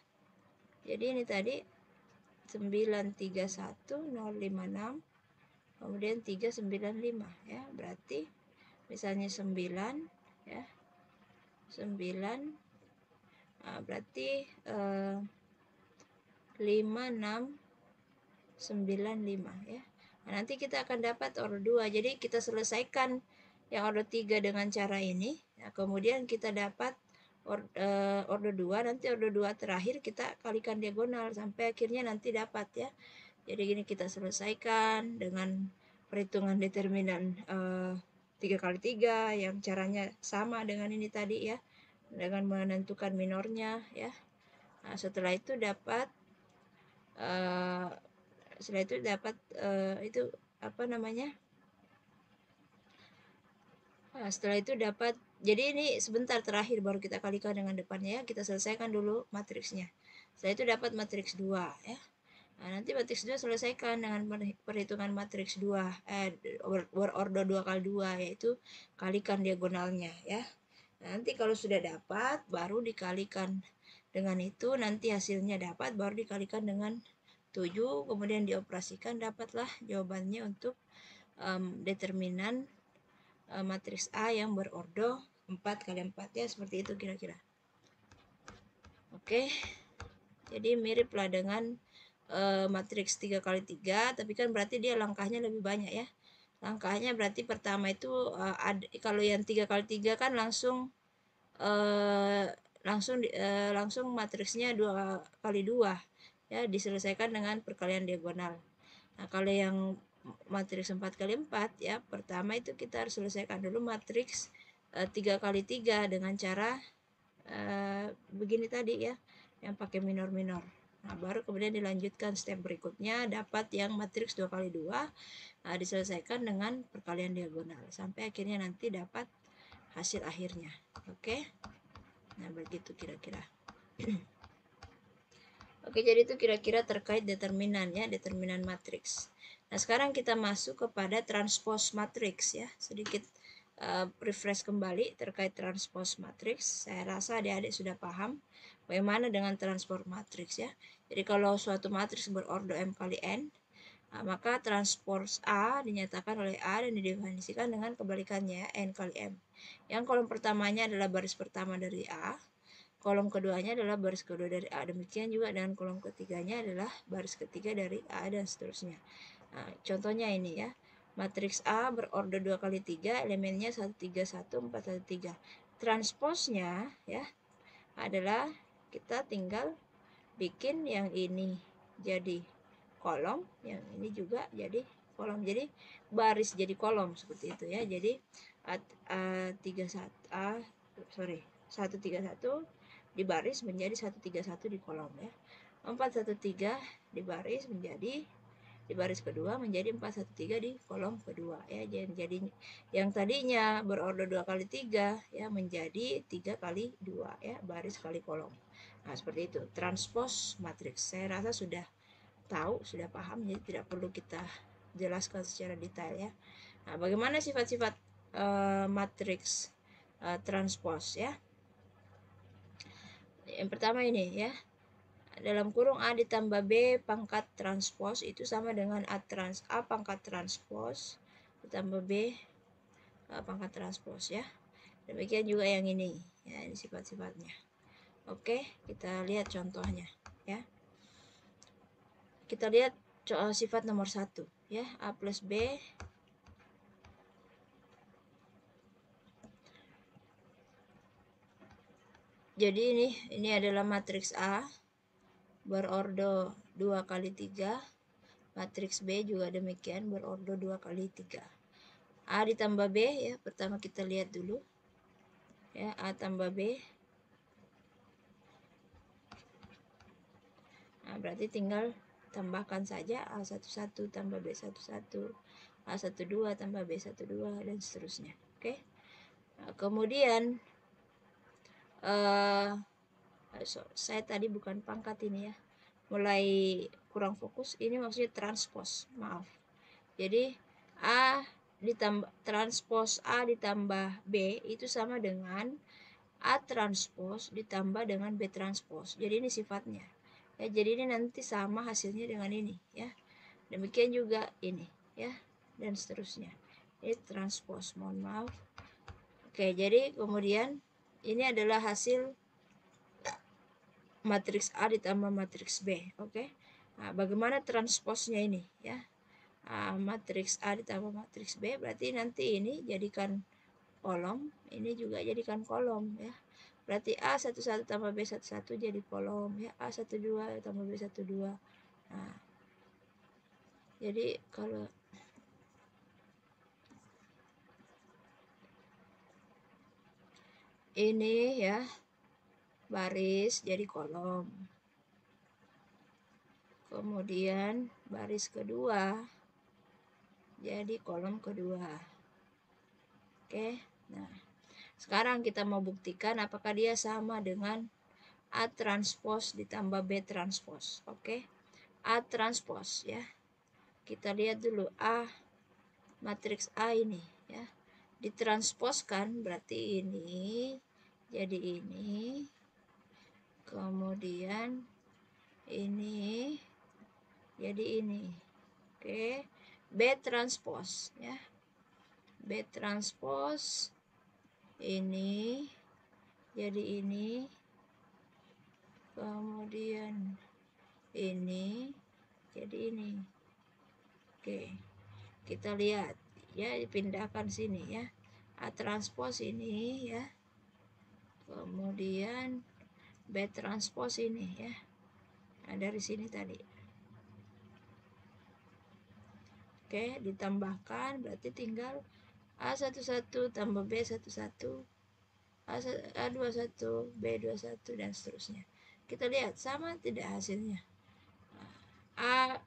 Speaker 1: Jadi ini tadi 931, 056, kemudian 395 ya. Berarti misalnya 9 ya. 9 berarti 5695 ya. Nah, nanti kita akan dapat ordo 2. Jadi kita selesaikan yang ordo 3 dengan cara ini. Nah, kemudian kita dapat ordo 2. Nanti ordo 2 terakhir kita kalikan diagonal sampai akhirnya nanti dapat ya. Jadi gini kita selesaikan dengan perhitungan determinan 3 kali 3 yang caranya sama dengan ini tadi ya. Dengan menentukan minornya ya. Nah, setelah itu dapat itu apa namanya? Nah, setelah itu dapat, jadi ini sebentar terakhir baru kita kalikan dengan depannya ya. Kita selesaikan dulu matriksnya. Setelah itu dapat matriks 2 ya. Nah, nanti matriks 2 selesaikan dengan perhitungan matriks 2 ordo 2 kali 2 yaitu kalikan diagonalnya ya. Nah, nanti kalau sudah dapat baru dikalikan dengan itu, nanti hasilnya dapat baru dikalikan dengan 7, kemudian dioperasikan, dapatlah jawabannya untuk determinan matriks A yang berordo 4 kali 4 ya, seperti itu kira-kira. Oke. Jadi miriplah dengan matriks 3 kali 3, tapi kan berarti dia langkahnya lebih banyak ya. Langkahnya berarti pertama itu kalau yang 3 kali 3 kan langsung matriksnya 2 kali 2 ya, diselesaikan dengan perkalian diagonal. Nah, kalau yang matriks 4 kali 4 ya, pertama itu kita harus selesaikan dulu matriks 3 kali 3 dengan cara begini tadi ya, yang pakai minor-minor. Nah, baru kemudian dilanjutkan step berikutnya, dapat yang matriks 2 kali 2, diselesaikan dengan perkalian diagonal sampai akhirnya nanti dapat hasil akhirnya. Oke. Nah, begitu kira-kira. Oke, jadi itu kira-kira terkait determinan ya, determinan matriks. Nah, sekarang kita masuk kepada transpose matriks ya. Sedikit refresh kembali terkait transpose matriks. Saya rasa adik-adik sudah paham bagaimana dengan transpose matriks ya. Jadi kalau suatu matriks berordo M kali N, maka transpose A dinyatakan oleh A dan didefinisikan dengan kebalikannya N kali M. Yang kolom pertamanya adalah baris pertama dari A, kolom keduanya adalah baris kedua dari A. Demikian juga dengan kolom ketiganya adalah baris ketiga dari A dan seterusnya. Nah, contohnya ini ya. Matriks A berorder 2 kali 3, elemennya 1, 3, 1, 4, 1, 3. Transposnya ya adalah kita tinggal bikin yang ini jadi kolom, yang ini juga jadi kolom. Jadi baris jadi kolom seperti itu ya. Jadi 131 di baris menjadi 131 di kolom ya. 413 di baris menjadi di baris kedua menjadi 413 di kolom kedua ya. Jadi yang tadinya berorder 2 kali 3 ya menjadi 3 kali 2 ya, baris kali kolom. Nah, seperti itu transpose matriks. Saya rasa sudah tahu, sudah paham, jadi tidak perlu kita jelaskan secara detail ya. Nah, bagaimana sifat-sifat matriks transpose ya. Yang pertama ini ya, dalam kurung A ditambah B pangkat transpose itu sama dengan A pangkat transpose ditambah B pangkat transpose ya. Demikian juga yang ini ya, ini sifat-sifatnya. Oke, kita lihat contohnya ya. Kita lihat sifat nomor 1 ya, A plus B jadi ini adalah matriks A berordo 2 kali 3, matriks B juga demikian berordo 2 kali 3. A ditambah B ya, pertama kita lihat dulu ya, A tambah B. Nah, berarti tinggal tambahkan saja A11 tambah B11, A12 tambah B12 dan seterusnya. Oke. Nah, kemudian saya tadi bukan pangkat ini ya, mulai kurang fokus. Ini maksudnya transpose, maaf. Jadi A ditambah transpose A ditambah B itu sama dengan A transpose ditambah dengan B transpose. Jadi ini sifatnya ya, jadi ini nanti sama hasilnya dengan ini ya. Demikian juga ini ya, dan seterusnya. Ini transpose, mohon maaf. Oke, jadi kemudian ini adalah hasil matriks A ditambah matriks B. Oke. Nah, bagaimana transposnya ini ya? Matriks A ditambah matriks B berarti nanti ini jadikan kolom, ini juga jadikan kolom ya. Berarti A11 tambah B11 jadi kolom ya, A12 tambah B12. Nah, jadi kalau ini ya baris jadi kolom, kemudian baris kedua jadi kolom kedua. Oke, nah sekarang kita mau buktikan apakah dia sama dengan A transpose ditambah B transpose. Oke, A transpose ya, kita lihat dulu A, matriks A ini ya, ditransposkan berarti ini jadi ini, kemudian ini jadi ini. Oke, B transpose ya, B transpose ini jadi ini, kemudian ini jadi ini. Oke, kita lihat ya, dipindahkan sini ya, A transpose ini ya, kemudian B transpose ini ya. Nah, dari sini tadi. Oke, ditambahkan berarti tinggal A11 tambah B11, A21, B21 dan seterusnya. Kita lihat sama tidak hasilnya. A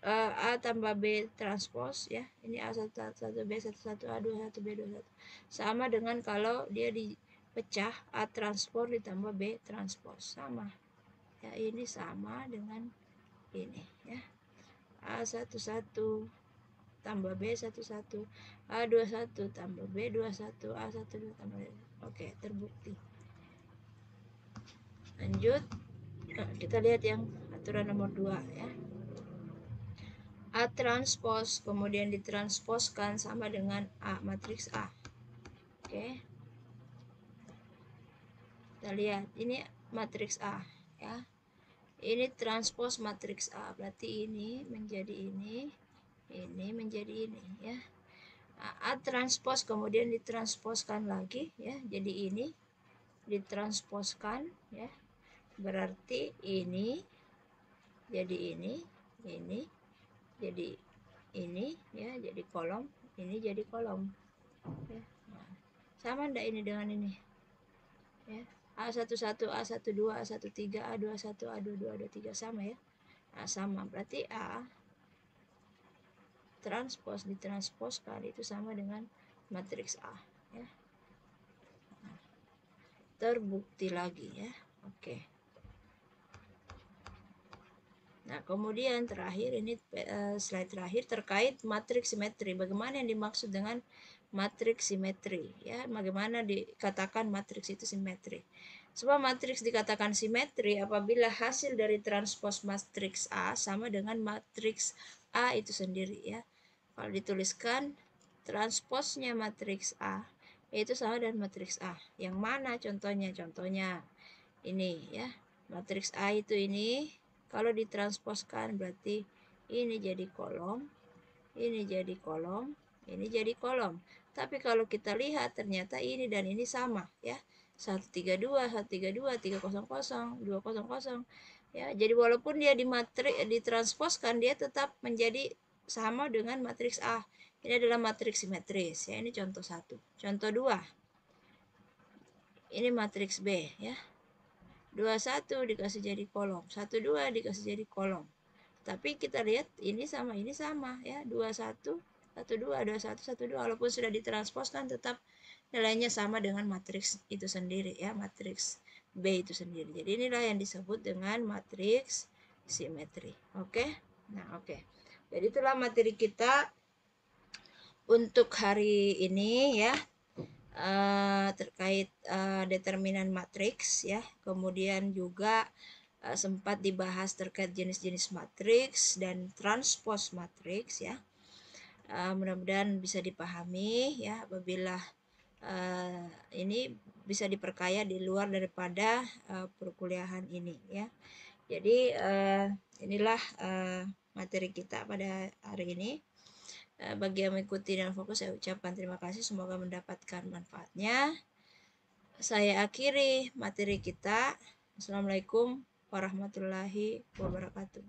Speaker 1: A tambah B transpose ya. Ini A11 B11 A21 B21. Sama dengan kalau dia dipecah A transpose ditambah B transpose. Sama. Ya, ini sama dengan ini ya. A11 tambah B11 A21 tambah B21 A12 tambah B. Oke, terbukti. Lanjut. Nah, kita lihat yang aturan nomor 2 ya. A transpose kemudian ditransposkan sama dengan A matriks A. Oke. Kita lihat ini matriks A ya. Ini transpose matriks A, berarti ini menjadi ini menjadi ini ya. A transpose kemudian ditransposkan lagi ya, jadi ini ditransposkan ya. Berarti ini jadi ini jadi ini ya, jadi kolom, ini jadi kolom ya. Nah, sama ndak ini dengan ini ya. A11 A12 A13 A21 A22 A23 sama ya. Nah, sama, berarti A transpose ditransposkan itu sama dengan matriks A ya. Nah, terbukti lagi ya. Oke. Nah, kemudian terakhir ini slide terakhir terkait matriks simetri. Bagaimana yang dimaksud dengan matriks simetri ya? Bagaimana dikatakan matriks itu simetri? Sebuah matriks dikatakan simetri apabila hasil dari transpos matriks A sama dengan matriks A itu sendiri ya. Kalau dituliskan transposnya matriks A itu sama dengan matriks A. Yang mana contohnya? Contohnya ini ya. Matriks A itu ini kalau ditransposkan berarti ini jadi kolom, ini jadi kolom, ini jadi kolom. Tapi kalau kita lihat ternyata ini dan ini sama ya. 132, 132, 300, 200 ya. Jadi walaupun dia ditransposkan dia tetap menjadi sama dengan matriks A. Ini adalah matriks simetris ya. Ini contoh 1. Contoh 2. Ini matriks B ya. 21 dikasih jadi kolom, 12 dikasih jadi kolom. Tapi kita lihat ini sama ya, 21 12 21 12 walaupun sudah ditransposkan tetap nilainya sama dengan matriks itu sendiri ya, matriks B itu sendiri. Jadi inilah yang disebut dengan matriks simetri. Oke? Nah, oke. Jadi itulah materi kita untuk hari ini ya. Terkait determinan matriks ya, kemudian juga sempat dibahas terkait jenis-jenis matriks dan transpose matriks ya. Mudah-mudahan bisa dipahami ya, apabila ini bisa diperkaya di luar daripada perkuliahan ini ya. Jadi inilah materi kita pada hari ini. Bagi yang mengikuti dan fokus, saya ucapkan terima kasih. Semoga mendapatkan manfaatnya. Saya akhiri materi kita. Assalamualaikum warahmatullahi wabarakatuh.